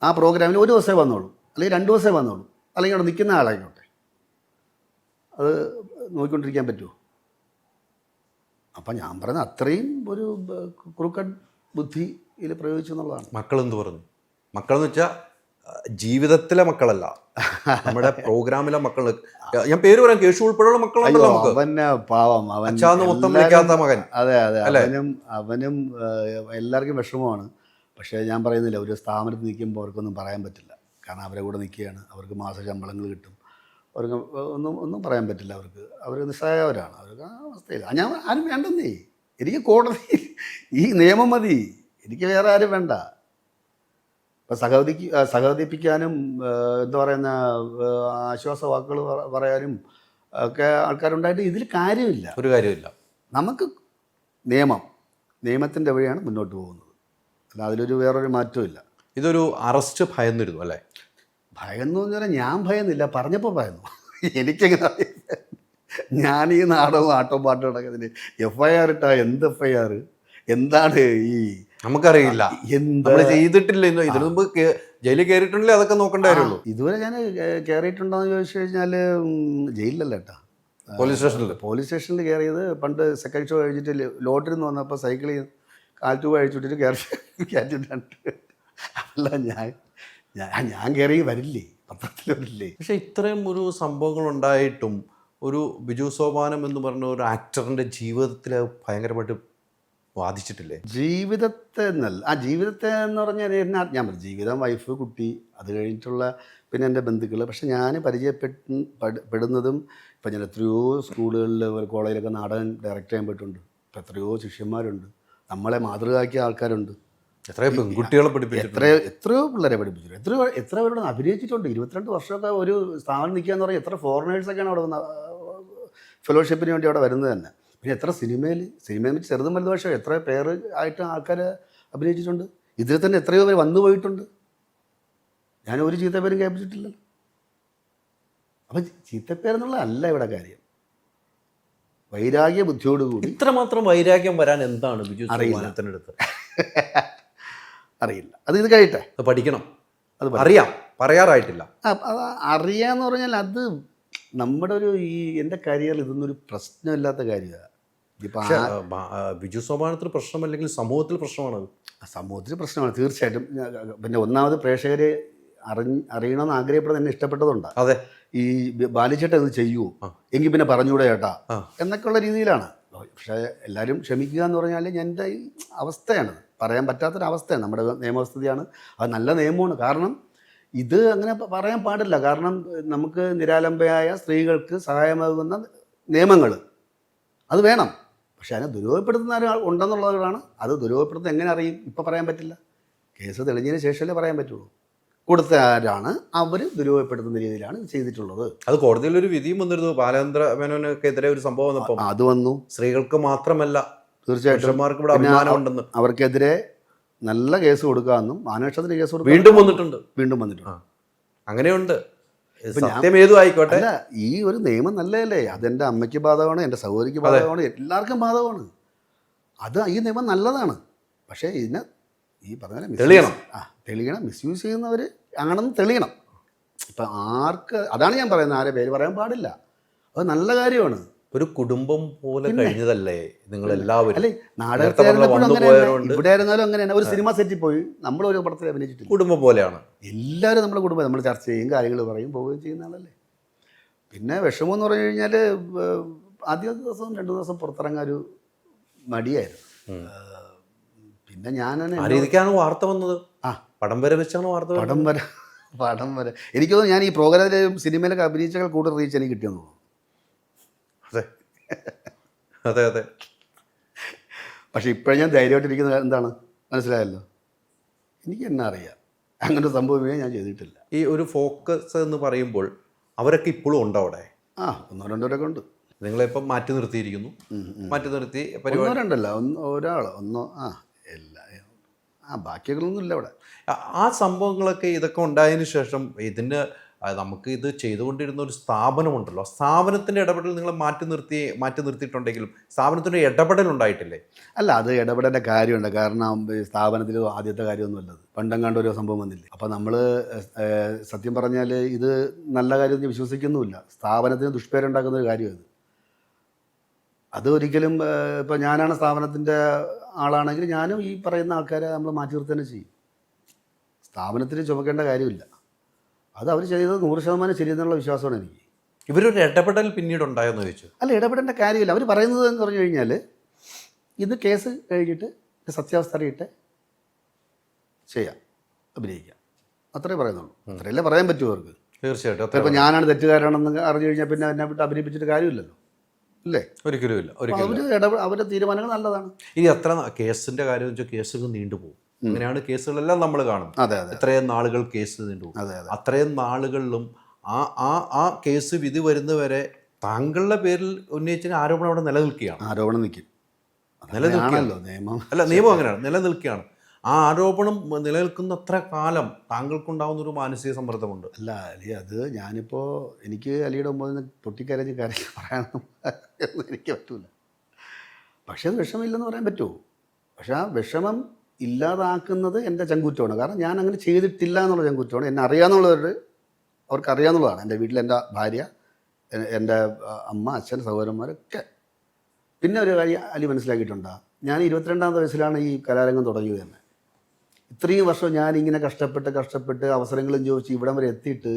ആ പ്രോഗ്രാമിൽ ഒരു ദിവസമേ വന്നോളൂ, അല്ലെങ്കിൽ 2 ദിവസമേ വന്നോളൂ, അല്ലെങ്കിൽ അവിടെ നിൽക്കുന്ന ആളായിക്കോട്ടെ, അത് നോക്കിക്കൊണ്ടിരിക്കാൻ പറ്റുമോ? അപ്പം ഞാൻ പറഞ്ഞ അത്രയും ഒരു ക്രൂക്കഡ് ബുദ്ധിയിൽ പ്രയോഗിച്ചു എന്നുള്ളതാണ്. മക്കളെന്ത് പറഞ്ഞു? മക്കളെന്ന് വെച്ചാൽ ജീവിതത്തിലെ മക്കളല്ല, നമ്മുടെ പ്രോഗ്രാമിലെ മക്കൾ. ഞാൻ പേര് പറയാം, കേശു ഉൾപ്പെടെയുള്ള മക്കളുണ്ടല്ലോ നമുക്ക്. അവന് പാവം, അച്ഛാന്ന് മൊത്തം വിളിക്കാത്ത മകൻ. അതെ, അവനും എല്ലാവർക്കും വിഷമമാണ്. പക്ഷേ ഞാൻ പറയുന്നില്ല, ഒരു സ്ഥാപനത്തിൽ നിൽക്കുമ്പോൾ അവർക്കൊന്നും പറയാൻ പറ്റില്ല. കാരണം അവരെ കൂടെ നിൽക്കുകയാണ്, അവർക്ക് മാസ ശമ്പളങ്ങൾ കിട്ടും, അവർക്ക് ഒന്നും പറയാൻ പറ്റില്ല. അവർ നിസ്സഹായവരാണ്. അവർക്ക് ആ അവസ്ഥയില്ല. ഞാൻ ആരും വേണ്ടെന്നേ, എനിക്ക് കോടതി ഈ നിയമം മതി, എനിക്ക് വേറെ ആരും വേണ്ട. ഇപ്പം സഹകരിപ്പിക്കാനും എന്താ പറയുന്ന ആശ്വാസ വാക്കുകൾ പറയാനും ഒക്കെ ആൾക്കാരുണ്ടായിട്ട് ഇതിൽ കാര്യമില്ല. ഒരു കാര്യമില്ല. നമുക്ക് നിയമത്തിൻ്റെ വഴിയാണ് മുന്നോട്ട് പോകുന്നത്. അല്ല അതിലൊരു വേറൊരു മാറ്റവും ഇല്ല. ഇതൊരു അറസ്റ്റ് ഭയന്നിരുന്നു അല്ലേ? ഭയന്നു എന്ന് പറഞ്ഞാൽ ഞാൻ ഭയന്നില്ല, പറഞ്ഞപ്പോൾ ഭയന്നു. എനിക്കെങ്ങനെ അറിയില്ല. ഞാൻ ഈ നാടകവും ആട്ടവും പാട്ടും നടക്കുന്നതിന് FIR ഇട്ടാ എന്ത് FIR, എന്താണ് ഈ നമുക്കറിയില്ല, എന്താ നമ്മൾ ചെയ്തിട്ടില്ല. ഇതിനു മുമ്പ് ജയിലിൽ കയറിയിട്ടുണ്ടെങ്കിൽ അതൊക്കെ നോക്കേണ്ട കാര്യമുള്ളൂ. ഇതുവരെ ഞാൻ കയറിയിട്ടുണ്ടോയെന്ന് ചോദിച്ചു കഴിഞ്ഞാൽ ജയിലിലല്ല കേട്ടോ, പോലീസ് സ്റ്റേഷനിൽ കയറിയത് പണ്ട് സെക്കൻഡ് ഷോ കഴിച്ചിട്ട് ലോട്ടറി നിന്ന് വന്നപ്പോൾ സൈക്കിളിൽ കാൽറ്റൂബ് അഴിച്ചുവിട്ടിട്ട് കയറ്റിട്ടുണ്ട്. അല്ല ഞാൻ കയറി വരില്ലേ, പത്രത്തിൽ വരില്ലേ. പക്ഷെ ഇത്രയും ഒരു സംഭവങ്ങൾ ഉണ്ടായിട്ടും ഒരു ബിജു സോപാനം എന്ന് പറഞ്ഞ ഒരു ആക്ടറിൻ്റെ ജീവിതത്തിൽ ഭയങ്കരമായിട്ട് ബാധിച്ചിട്ടില്ലേ? ജീവിതത്തെ എന്നല്ല, ജീവിതത്തെ എന്ന് പറഞ്ഞാൽ ഞാൻ പറഞ്ഞു ജീവിതം, വൈഫ്, കുട്ടി, അത് കഴിഞ്ഞിട്ടുള്ള പിന്നെ എൻ്റെ ബന്ധുക്കൾ. പക്ഷെ ഞാൻ പെടുന്നതും ഇപ്പം ഞാൻ എത്രയോ സ്കൂളുകളിൽ കോളേജിലൊക്കെ നാടകം ഡയറക്റ്റ് ചെയ്യാൻ പറ്റുന്നുണ്ട്. ഇപ്പം എത്രയോ ശിഷ്യന്മാരുണ്ട്, നമ്മളെ മാതൃകയാക്കിയ ആൾക്കാരുണ്ട്. എത്രയോ പെൺകുട്ടികളെ പഠിപ്പിച്ചിട്ടുണ്ട്, എത്രയോ പിള്ളേരെ പഠിപ്പിച്ചിട്ടുണ്ട്, എത്ര പേരോട് അഭിനയിച്ചിട്ടുണ്ട്. 22 വർഷമൊക്കെ ഒരു സ്ഥാപനം നിൽക്കുക എന്ന് പറഞ്ഞാൽ എത്ര ഫോറിനേഴ്സൊക്കെയാണ് അവിടെ ഫെലോഷിപ്പിന് വേണ്ടി അവിടെ വരുന്നത് തന്നെ. പിന്നെ എത്ര സിനിമയിൽ ചെറുതും വലുത് പക്ഷേ എത്ര പേര് ആയിട്ട് ആൾക്കാർ അഭിനയിച്ചിട്ടുണ്ട്. ഇതിൽ തന്നെ എത്രയോ പേര് വന്നു പോയിട്ടുണ്ട്. ഞാൻ ഒരു ചീത്തപ്പേരും കേൾപ്പിച്ചിട്ടില്ലല്ലോ. അപ്പം ചീത്തപ്പേരെന്നുള്ളതല്ല ഇവിടെ കാര്യം. വൈരാഗ്യ ബുദ്ധിയോടുകൂടി ഇത്രമാത്രം വൈരാഗ്യം വരാൻ എന്താണ് ബിജു സോപാനത്തിനടുത്ത്? അറിയില്ല. ഇത് കഴിയട്ടെ, അത് പഠിക്കണം, അത് അറിയാം, പറയാറായിട്ടില്ല. അറിയാന്ന് പറഞ്ഞാൽ അത് നമ്മുടെ ഒരു എൻ്റെ കരിയറിൽ ഇതൊന്നൊരു പ്രശ്നമില്ലാത്ത കാര്യമാണ്. ഇപ്പം ബിജു സോപാനത്തിന് പ്രശ്നമല്ലെങ്കിൽ സമൂഹത്തിൽ പ്രശ്നമാണത്. സമൂഹത്തിൽ പ്രശ്നമാണ് തീർച്ചയായിട്ടും. പിന്നെ ഒന്നാമത് പ്രേക്ഷകർ അറിയണമെന്ന് ആഗ്രഹപ്പെടുന്നത് എന്നെ ഇഷ്ടപ്പെട്ടതുകൊണ്ടാണ്. അതെ, ഈ ബാലിച്ചേട്ടൻ ഇത് ചെയ്യുമോ എങ്കിൽ പിന്നെ പറഞ്ഞുകൂടെ ചേട്ടാ എന്നൊക്കെയുള്ള രീതിയിലാണ്. പക്ഷേ എല്ലാവരും ക്ഷമിക്കുക എന്ന് പറഞ്ഞാൽ എൻ്റെ ഈ അവസ്ഥയാണ്, പറയാൻ പറ്റാത്തൊരവസ്ഥയാണ്. നമ്മുടെ നിയമവ്യവസ്ഥയാണ്, അത് നല്ല നിയമമാണ്. കാരണം ഇത് അങ്ങനെ പറയാൻ പാടില്ല. കാരണം നമുക്ക് നിരാലംബയായ സ്ത്രീകൾക്ക് സഹായമാകുന്ന നിയമങ്ങൾ അത് വേണം. പക്ഷേ അതിനെ ദുരുപയോഗപ്പെടുത്തുന്ന ഒരാൾ ഉണ്ടെന്നുള്ളതാണ്. അത് ദുരുപയോഗപ്പെടുത്തുന്നത് എങ്ങനെ അറിയും? ഇപ്പം പറയാൻ പറ്റില്ല. കേസ് തെളിഞ്ഞതിന് ശേഷമല്ലേ പറയാൻ പറ്റുള്ളൂ. കൊടുത്ത ആരാണ് അവർ ദുരുപയോഗപ്പെടുത്തുന്ന രീതിയിലാണ് ചെയ്തിട്ടുള്ളത്. അത് കോടതിയിലൊരു വിധിയും വന്നിരുന്നു. ബാലേന്ദ്ര മേനോനെതിരെ ഒരു സംഭവം വന്നപ്പോൾ അത് വന്നു. സ്ത്രീകൾക്ക് മാത്രമല്ല, തീർച്ചയായിട്ടും ഇവിടെ അഭിമാനം ഉണ്ടെന്ന് അവർക്കെതിരെ നല്ല കേസ് കൊടുക്കാമെന്നും മാനനഷ്ടത്തിന് കേസ് കൊടുക്കാൻ വീണ്ടും വന്നിട്ടുണ്ട്. അങ്ങനെയുണ്ട്. സത്യം ഏതും ആയിക്കോട്ടെ, അല്ല ഈ ഒരു നിയമം നല്ലതല്ലേ? അതെൻ്റെ അമ്മയ്ക്ക് ബാധകമാണ്, എൻ്റെ സഹോദരിക്ക് ബാധകമാണ്, എല്ലാവർക്കും ബാധകമാണ്. അത് ഈ നിയമം നല്ലതാണ്. പക്ഷേ ഇതിനെ ഈ പറഞ്ഞ തെളിയണം. മിസ്യൂസ് ചെയ്യുന്നവർ ആണെന്ന് തെളിയണം. ഇപ്പം ആർക്ക്, അതാണ് ഞാൻ പറയുന്നത്, ആരെ പേര് പറയാൻ പാടില്ല. അത് നല്ല കാര്യമാണ്. ഒരു കുടുംബം പോലെ കഴിഞ്ഞതല്ലേ നിങ്ങൾ എല്ലാവരും? അല്ലേ, നാടകത്തിലായിരുന്നപ്പോഴും അങ്ങനെ, ഇവിടെ ആയിരുന്നാലും അങ്ങനെ തന്നെ. ഒരു സിനിമ സെറ്റിൽ പോയി നമ്മളൊരു പടത്തിൽ അഭിനയിച്ചിട്ടില്ല. കുടുംബം പോലെയാണ് എല്ലാവരും നമ്മുടെ കുടുംബം. നമ്മൾ ചർച്ച ചെയ്യും, കാര്യങ്ങൾ പറയും, പോവുകയും ചെയ്യുന്ന ആളല്ലേ. പിന്നെ വിഷമം എന്ന് പറഞ്ഞു കഴിഞ്ഞാൽ ആദ്യ ദിവസം 2 ദിവസം പുറത്തിറങ്ങാൻ ഒരു മടിയായിരുന്നു. പിന്നെ ഞാൻ രീതിക്കാണ് വാർത്ത വന്നത്. പടം വരെ വെച്ചാണ് വാർത്ത. പടം വരെ എനിക്ക് തോന്നുന്നു ഞാൻ ഈ പ്രോഗ്രാമിലും സിനിമയിലൊക്കെ അഭിനയിച്ചേക്കാൾ കൂടുതൽ റീച്ച് എനിക്ക് കിട്ടിയെന്ന് തോന്നുന്നു. അതെ. പക്ഷെ ഇപ്പോഴും ഞാൻ ധൈര്യമായിട്ടിരിക്കുന്നത് എന്താണ് മനസ്സിലായല്ലോ. എനിക്ക് എന്നാ അറിയാം, അങ്ങനെ സംഭവമേ ഞാൻ ചെയ്തിട്ടില്ല. ഈ ഒരു ഫോക്കസ് എന്ന് പറയുമ്പോൾ അവരൊക്കെ ഇപ്പോഴും ഉണ്ടോ അവിടെ? 1-2 പേരൊക്കെ ഉണ്ട്. നിങ്ങളിപ്പം മാറ്റി നിർത്തിയിരിക്കുന്നു. മാറ്റി നിർത്തി ഒന്നോ ഒരാൾ ബാക്കിയൊന്നും ഇല്ല അവിടെ. ആ സംഭവങ്ങളൊക്കെ ഇതൊക്കെ ഉണ്ടായതിനു ശേഷം ഇതിന് നമുക്ക് ഇത് ചെയ്തുകൊണ്ടിരുന്ന ഒരു സ്ഥാപനമുണ്ടല്ലോ, സ്ഥാപനത്തിൻ്റെ ഇടപെടൽ നിങ്ങൾ മാറ്റി നിർത്തിയിട്ടുണ്ടെങ്കിലും സ്ഥാപനത്തിൻ്റെ ഇടപെടൽ ഉണ്ടായിട്ടില്ലേ? അല്ല, അത് ഇടപെടേണ്ട കാര്യമുണ്ട്. കാരണം സ്ഥാപനത്തിൽ ആദ്യത്തെ കാര്യമൊന്നുമല്ല, പണ്ടെങ്ങാണ്ട് ഒരു സംഭവം വന്നില്ലേ. അപ്പോൾ നമ്മൾ സത്യം പറഞ്ഞാൽ ഇത് നല്ല കാര്യമൊന്നും വിശ്വസിക്കുന്നുമില്ല. സ്ഥാപനത്തിന് ദുഷ്പേരുണ്ടാക്കുന്ന ഒരു കാര്യമാണ് അത് ഒരിക്കലും. ഇപ്പോൾ ഞാനാണ് സ്ഥാപനത്തിൻ്റെ ആളാണെങ്കിൽ ഞാനും ഈ പറയുന്ന ആൾക്കാരെ നമ്മൾ മാറ്റി നിർത്തി തന്നെ ചെയ്യും. സ്ഥാപനത്തിന് ചുമക്കേണ്ട കാര്യമില്ല. അത് അവർ ചെയ്തത് 100% ശരിയെന്നുള്ള വിശ്വാസമാണ് എനിക്ക്. ഇവരൊരു ഇടപെടൽ പിന്നീട് ഉണ്ടായെന്ന് ചോദിച്ചു. അല്ല, ഇടപെടേണ്ട കാര്യമില്ല. അവർ പറയുന്നത് എന്ന് പറഞ്ഞു കഴിഞ്ഞാൽ ഇത് കേസ് കഴിഞ്ഞിട്ട് സത്യാവസ്ഥ അറിയിട്ട് ചെയ്യാം, അഭിനയിക്കാം, അത്രേ പറയുന്നുള്ളൂ. അത്രയല്ലേ പറയാൻ പറ്റുമോ അവർക്ക്? തീർച്ചയായിട്ടും. ഇപ്പോൾ ഞാനാണ് തെറ്റുകാരാണെന്ന് അറിഞ്ഞു കഴിഞ്ഞാൽ പിന്നെ എന്നെ വിട്ട് അഭിനയിപ്പിച്ചിട്ട് കാര്യമില്ലല്ലോ, അല്ലേ? ഒരിക്കലുമില്ല. അവരുടെ തീരുമാനങ്ങൾ നല്ലതാണ്. ഇനി എത്ര കേസിൻ്റെ കാര്യം വെച്ചാൽ കേസൊക്കെ നീണ്ടുപോകും. അങ്ങനെയാണ് കേസുകളെല്ലാം നമ്മൾ കാണുന്നത്. അതെ അതെ എത്രയും നാളുകൾ കേസ് നീണ്ടു. അതെ അതെ അത്രയും നാളുകളിലും ആ ആ ആ കേസ് വിധി വരുന്നവരെ താങ്കളുടെ പേരിൽ ഉന്നയിച്ച ആരോപണം അവിടെ നിലനിൽക്കുകയാണ്. ആരോപണം നിൽക്കും. നിലനിൽക്കുകയാണല്ലോ നിയമം. അല്ല, നിയമം അങ്ങനെയാണ്, നിലനിൽക്കുകയാണ്. ആ ആരോപണം നിലനിൽക്കുന്ന അത്ര കാലം താങ്കൾക്കുണ്ടാവുന്ന ഒരു മാനസിക സമ്മർദ്ദമുണ്ട്. അല്ല അലി, അത് ഞാനിപ്പോൾ എനിക്ക് അലിയുടെ മുമ്പിൽ നിന്ന് പൊട്ടിക്കരഞ്ഞ് പറയാനൊന്നും എനിക്ക് പറ്റൂല. പക്ഷേ അത് വിഷമമില്ലെന്ന് പറയാൻ പറ്റുമോ? പക്ഷെ ആ വിഷമം ഇല്ലാതാക്കുന്നത് എൻ്റെ ചങ്കൂറ്റമാണ്. കാരണം ഞാൻ അങ്ങനെ ചെയ്തിട്ടില്ല എന്നുള്ള ചങ്കൂറ്റമാണ്. എന്നെ അറിയാമെന്നുള്ളവർ അവർക്കറിയാമെന്നുള്ളതാണ്. എൻ്റെ വീട്ടിൽ എൻ്റെ ഭാര്യ, എൻ്റെ അമ്മ, അച്ഛൻ, സഹോദരന്മാരൊക്കെ. പിന്നെ ഒരു കാര്യം അലി മനസ്സിലാക്കിയിട്ടുണ്ടോ, ഞാൻ 22-ാമത്തെ വയസ്സിലാണ് ഈ കലാരംഗം തുടങ്ങിയത് തന്നെ. ഇത്രയും വർഷം ഞാൻ ഇങ്ങനെ കഷ്ടപ്പെട്ട് അവസരങ്ങളും ചോദിച്ച് ഇവിടം വരെ എത്തിയിട്ട്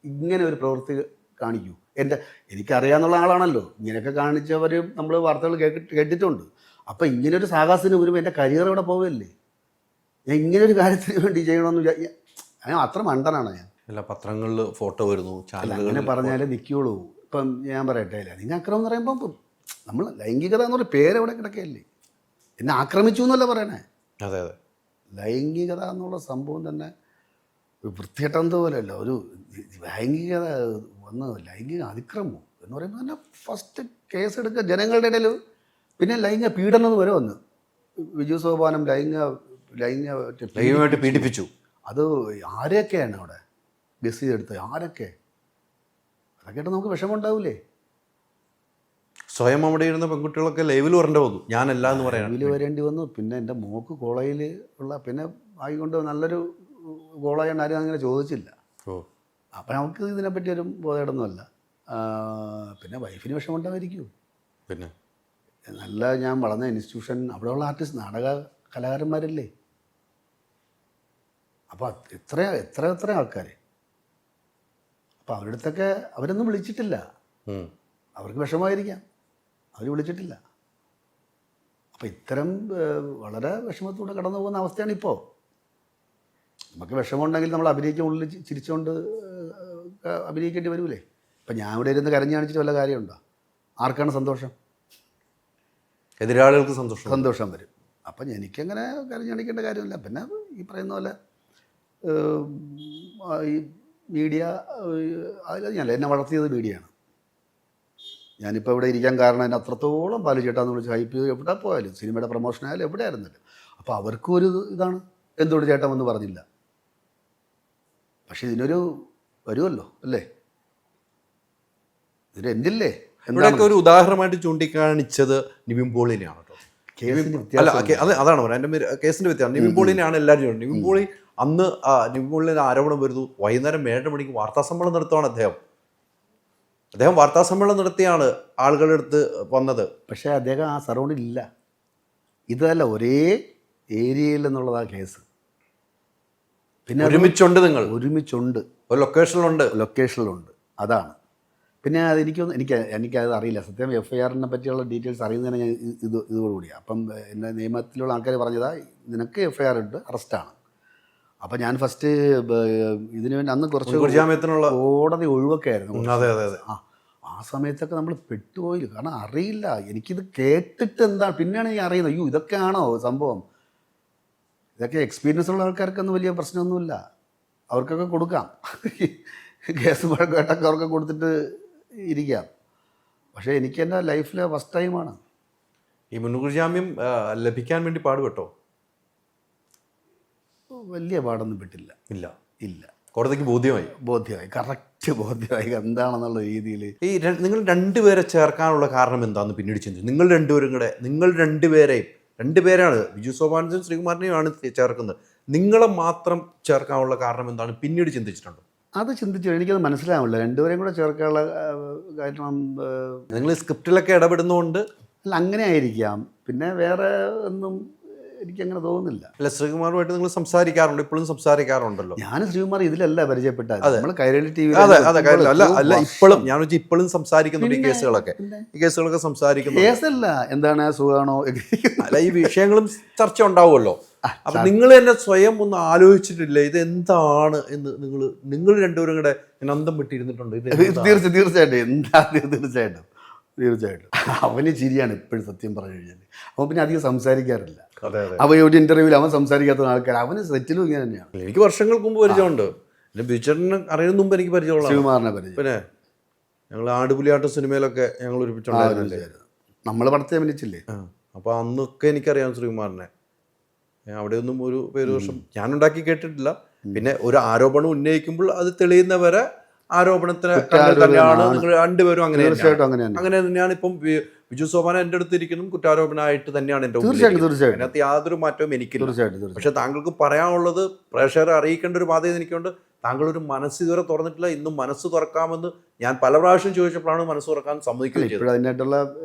ഇങ്ങനെ ഒരു പ്രവൃത്തി കാണിക്കൂ. എനിക്കറിയാവുന്ന ആളാണല്ലോ, ഇങ്ങനെയൊക്കെ കാണിച്ചവർ നമ്മൾ വാർത്തകൾ കേട്ടിട്ടുണ്ട്. അപ്പം ഇങ്ങനൊരു സാഹസിന് വരുമ്പോൾ എൻ്റെ കരിയർ ഇവിടെ പോവല്ലേ? ഞാൻ ഇങ്ങനൊരു കാര്യത്തിന് വേണ്ടി ചെയ്യണമെന്ന് ഞാൻ അത്ര മണ്ടനാണ് ഞാൻ. എല്ലാ പത്രങ്ങളിൽ ഫോട്ടോ വരുന്നു, ചാനലുകൾ. അങ്ങനെ പറഞ്ഞാലേ നിൽക്കുകയുള്ളൂ. ഇപ്പം ഞാൻ പറയട്ടെ, അല്ല നിങ്ങൾ അക്രമം എന്ന് പറയുമ്പോൾ നമ്മൾ ലൈംഗികത എന്ന് പറഞ്ഞ പേരെവിടെ കിടക്കുകയല്ലേ? എന്നെ ആക്രമിച്ചു എന്നല്ല പറയണേ. അതെ അതെ, ലൈംഗികത എന്നുള്ള സംഭവം തന്നെ വൃത്തികെട്ടെന്തോ പോലെയല്ല. ഒരു ലൈംഗികത ലൈംഗിക അതിക്രമം എന്ന് പറയുമ്പോൾ തന്നെ ഫസ്റ്റ് കേസ് എടുക്കുക ജനങ്ങളുടെ ഇടയിൽ. പിന്നെ ലൈംഗിക പീഡനം വരെ വന്ന് വിജു സോപാനം ലൈംഗികമായിട്ട് പീഡിപ്പിച്ചു. അത് ആരെയൊക്കെയാണ് അവിടെ ഗസ് ചെയ്തെടുത്തത്? ആരൊക്കെ? അതൊക്കെ ആയിട്ട് നമുക്ക് വിഷമമുണ്ടാവില്ലേ? സ്വയം അവിടെ ഇരുന്ന പെൺകുട്ടികളൊക്കെ ലൈവിൽ വരേണ്ടി വന്നു. ഞാനല്ല എന്ന് പറയാം, ലൈവിൽ വരേണ്ടി വന്നു. പിന്നെ എൻ്റെ മോക്ക് കോളേജിൽ ഉള്ള പിന്നെ ആയിക്കൊണ്ട് നല്ലൊരു കോളേജ് ആരും അങ്ങനെ ചോദിച്ചില്ല. അപ്പം നമുക്ക് ഇതിനെപ്പറ്റി ഒരു ബോധമൊന്നുമല്ല. പിന്നെ വൈഫിന് വിഷമമുണ്ടായിരിക്കും. പിന്നെ നല്ല ഞാൻ വളർന്ന ഇൻസ്റ്റിറ്റ്യൂഷൻ, അവിടെയുള്ള ആർട്ടിസ്റ്റ് നാടക കലാകാരന്മാരല്ലേ. അപ്പോൾ എത്ര ആൾക്കാർ. അപ്പോൾ അവരുടെ അടുത്തൊക്കെ അവരൊന്നും വിളിച്ചിട്ടില്ല. അവർക്ക് വിഷമമായിരിക്കാം, അവർ വിളിച്ചിട്ടില്ല. അപ്പോൾ ഇത്തരം വളരെ വിഷമത്തോടെ കടന്നു പോകുന്ന അവസ്ഥയാണ് ഇപ്പോൾ. നമുക്ക് വിഷമമുണ്ടെങ്കിൽ നമ്മൾ ഉള്ളിൽ ചിരിച്ചുകൊണ്ട് അഭിനയിക്കേണ്ടി വരൂലേ? ഇപ്പം ഞാൻ ഇവിടെ ഇരുന്ന് കരഞ്ഞു കാണിച്ചിട്ട് വല്ല കാര്യമുണ്ടോ? ആർക്കാണ് സന്തോഷം? എതിരാളികൾക്ക് സന്തോഷം വരും. അപ്പം എനിക്കങ്ങനെ കരഞ്ഞു കാണിക്കേണ്ട കാര്യമില്ല. പിന്നെ ഈ പറയുന്ന പോലെ ഈ മീഡിയ, അതിൽ എന്നെ വളർത്തിയത് മീഡിയയാണ്. ഞാനിപ്പോൾ ഇവിടെ ഇരിക്കാൻ കാരണം എന്നെ അത്രത്തോളം പാലു ചേട്ടാന്ന് വിളിച്ച് ഹൈപ്പ് ചെയ്ത് എവിടെ പോയാലും, സിനിമയുടെ പ്രൊമോഷൻ ആയാലും എവിടെ ആയിരുന്നല്ലോ. അപ്പോൾ അവർക്കും ഒരു ഇതാണ്, എന്തുകൊണ്ട് ചേട്ടൻ വന്ന് പറഞ്ഞില്ല? പക്ഷെ ഇതിനൊരു വരുമല്ലോ അല്ലേ? ഇതിന് എന്തില്ലേ? ഇവിടെയൊക്കെ ഒരു ഉദാഹരണമായിട്ട് ചൂണ്ടിക്കാണിച്ചത് നിവിൻ പോളിനെയാണ് കേട്ടോ. അല്ല, അതാണ് പറയാം, എൻ്റെ കേസിൻ്റെ വ്യത്യാസം. നിവിൻ പോളിനെയാണ് എല്ലാവരും ചോദിച്ചത്. നിവിൻ പോളി അന്ന് നിവിൻ പോളിന് ആരോപണം വരുന്നു. വൈകുന്നേരം 7 മണിക്ക് വാർത്താസമ്മേളനം നടത്തുവാണ് അദ്ദേഹം വാർത്താസമ്മേളനം നടത്തിയാണ് ആളുകളുടെ അടുത്ത് വന്നത്. പക്ഷേ അദ്ദേഹം ആ സറൗണ്ടിൽ ഇല്ല. ഇതല്ല, ഒരേ ഏരിയയിൽ എന്നുള്ളതാണ് കേസ്. പിന്നെ ഒരുമിച്ചുണ്ട്, ഒരുമിച്ചുണ്ട്, ഒരു ലൊക്കേഷനിലുണ്ട്. അതാണ്. പിന്നെ എനിക്കത് അറിയില്ല സത്യം. FIR-നെ പറ്റിയുള്ള ഡീറ്റെയിൽസ് അറിയുന്നതിന് ഞാൻ ഇതോടുകൂടിയാണ്. അപ്പം എൻ്റെ നിയമത്തിലുള്ള ആൾക്കാർ പറഞ്ഞതാ, നിനക്ക് FIR ഉണ്ട്, അറസ്റ്റാണ്. അപ്പം ഞാൻ ഫസ്റ്റ് ഇതിനു വേണ്ടി അന്ന് കുറച്ച് കോടതി ഒഴിവൊക്കെ ആയിരുന്നു. ആ സമയത്തൊക്കെ നമ്മൾ പെട്ടുപോയില്ല. കാരണം അറിയില്ല, എനിക്കിത് കേട്ടിട്ട് എന്താണ്, പിന്നെയാണ് ഞാൻ അറിയുന്നത്, അയ്യോ ഇതൊക്കെയാണോ സംഭവം. ഇതൊക്കെ എക്സ്പീരിയൻസ് ഉള്ള ആൾക്കാർക്കൊന്നും വലിയ പ്രശ്നമൊന്നുമില്ല, അവർക്കൊക്കെ കൊടുക്കാം. കേസ് കേട്ടൊക്കെ അവർക്ക് കൊടുത്തിട്ട് ഇരിക്കാം. പക്ഷേ എനിക്ക് എൻ്റെ ലൈഫിലെ ഫസ്റ്റ് ടൈമാണ്. ഈ മുൻകൂർ ജാമ്യം ലഭിക്കാൻ വേണ്ടി പാടുപെട്ടോ? വലിയ പാടൊന്നും പെട്ടില്ല. ഇല്ല. കോടതിക്ക് ബോധ്യമായി, കറക്റ്റ് ബോധ്യമായി എന്താണെന്നുള്ള രീതിയിൽ. ഈ നിങ്ങൾ രണ്ടുപേരെ ചേർക്കാനുള്ള കാരണം എന്താണെന്ന് പിന്നീട് ചിന്തിച്ചു? നിങ്ങൾ രണ്ടുപേരാണ്, വിജു സോപാനന്ദൻ ശ്രീകുമാരനെയാണ് ചേർക്കുന്നത്. നിങ്ങളെ മാത്രം ചേർക്കാനുള്ള കാരണം എന്താണ് പിന്നീട് ചിന്തിച്ചിട്ടുണ്ടോ? അത് ചിന്തിച്ചു, എനിക്കത് മനസ്സിലാവില്ല. രണ്ടുപേരെയും കൂടെ ചേർക്കാനുള്ള കാരണം നിങ്ങൾ സ്ക്രിപ്റ്റിലൊക്കെ ഇടപെടുന്നതുകൊണ്ട് അല്ല, അങ്ങനെ ആയിരിക്കാം. പിന്നെ വേറെ ഒന്നും എനിക്കങ്ങനെ തോന്നുന്നില്ല. അല്ല, ശ്രീകുമാറുമായിട്ട് നിങ്ങൾ സംസാരിക്കാറുണ്ട്, ഇപ്പോഴും സംസാരിക്കാറുണ്ടല്ലോ. ഞാൻ ശ്രീകുമാർ ഇതിലല്ല പരിചയപ്പെട്ടത്, നമ്മൾ കൈരളി TV. അല്ല ഇപ്പോഴും ഞാൻ ഇപ്പോഴും സംസാരിക്കുന്നുണ്ട് ഈ കേസുകളൊക്കെ സംസാരിക്കുന്നു. കേസല്ല, എന്താണ്, സുഖമാണോ, അല്ല ഈ വിഷയങ്ങളും ചർച്ച ഉണ്ടാവുമല്ലോ. അപ്പൊ നിങ്ങൾ തന്നെ സ്വയം ഒന്ന് ആലോചിച്ചിട്ടില്ല ഇത് എന്താണ് എന്ന്? നിങ്ങൾ രണ്ടുപേരും കൂടെ അന്തം വിട്ടിരുന്നിട്ടുണ്ട്? തീർച്ചയായിട്ടും. തീർച്ചയായിട്ടും തീർച്ചയായിട്ടും. അവന് ചിരിയാണ് എപ്പോഴും സത്യം പറഞ്ഞു കഴിഞ്ഞാൽ. അവൻ പിന്നെ അധികം സംസാരിക്കാറില്ല. അതെ അതെ. അവൻ ഒരു ഇൻ്റർവ്യൂവിൽ അവൻ സംസാരിക്കാത്ത ആൾക്കാർ അവന് സെറ്റിലും ഇങ്ങനെ തന്നെയാണ്. എനിക്ക് വർഷങ്ങൾക്ക് മുമ്പ് പരിചയമുണ്ട്. പിന്നെ ബിജുചേട്ടനെ അറിയുന്ന മുമ്പ് എനിക്ക് പരിചയമുള്ള ശ്രീകുമാറിനെ പരിചയം. പിന്നെ ഞങ്ങൾ ആടുപുലിയാട്ട സിനിമയിലൊക്കെ ഞങ്ങൾ ഒരുമിച്ചുണ്ടായിരുന്നില്ലേ. നമ്മൾ പടത്തെ അഭിനയിച്ചില്ലേ. അപ്പോൾ അന്നൊക്കെ എനിക്കറിയാം ശ്രീകുമാറിനെ. അവിടെയൊന്നും ഒരു പേര് ദോഷം ഞാനുണ്ടാക്കി കേട്ടിട്ടില്ല. പിന്നെ ഒരു ആരോപണം ഉന്നയിക്കുമ്പോൾ അത് തെളിയുന്നവരെ ആരോപണത്തിന് തന്നെയാണ് നിങ്ങൾ രണ്ടുപേരും. അങ്ങനെ തന്നെയാണ്. ഇപ്പം ബിജു സോപാന എൻ്റെ അടുത്ത് ഇരിക്കുന്നതും കുറ്റാരോപണമായിട്ട് തന്നെയാണ് എൻ്റെ അതിനകത്ത് യാതൊരു മാറ്റവും എനിക്കില്ല. പക്ഷെ താങ്കൾക്ക് പറയാനുള്ളത് പ്രേക്ഷകരെ അറിയിക്കേണ്ട ഒരു ബാധ്യത എനിക്കുണ്ട്. താങ്കളൊരു മനസ്സ് ഇതുവരെ തുറന്നിട്ടില്ല. ഇന്നും മനസ്സ് തുറക്കാമെന്ന് ഞാൻ പല പ്രാവശ്യം ചോദിച്ചപ്പോഴാണ് മനസ്സ് തുറക്കാൻ സമ്മതിക്കുന്നത്. ഇപ്പോഴും അതിനായിട്ടുള്ള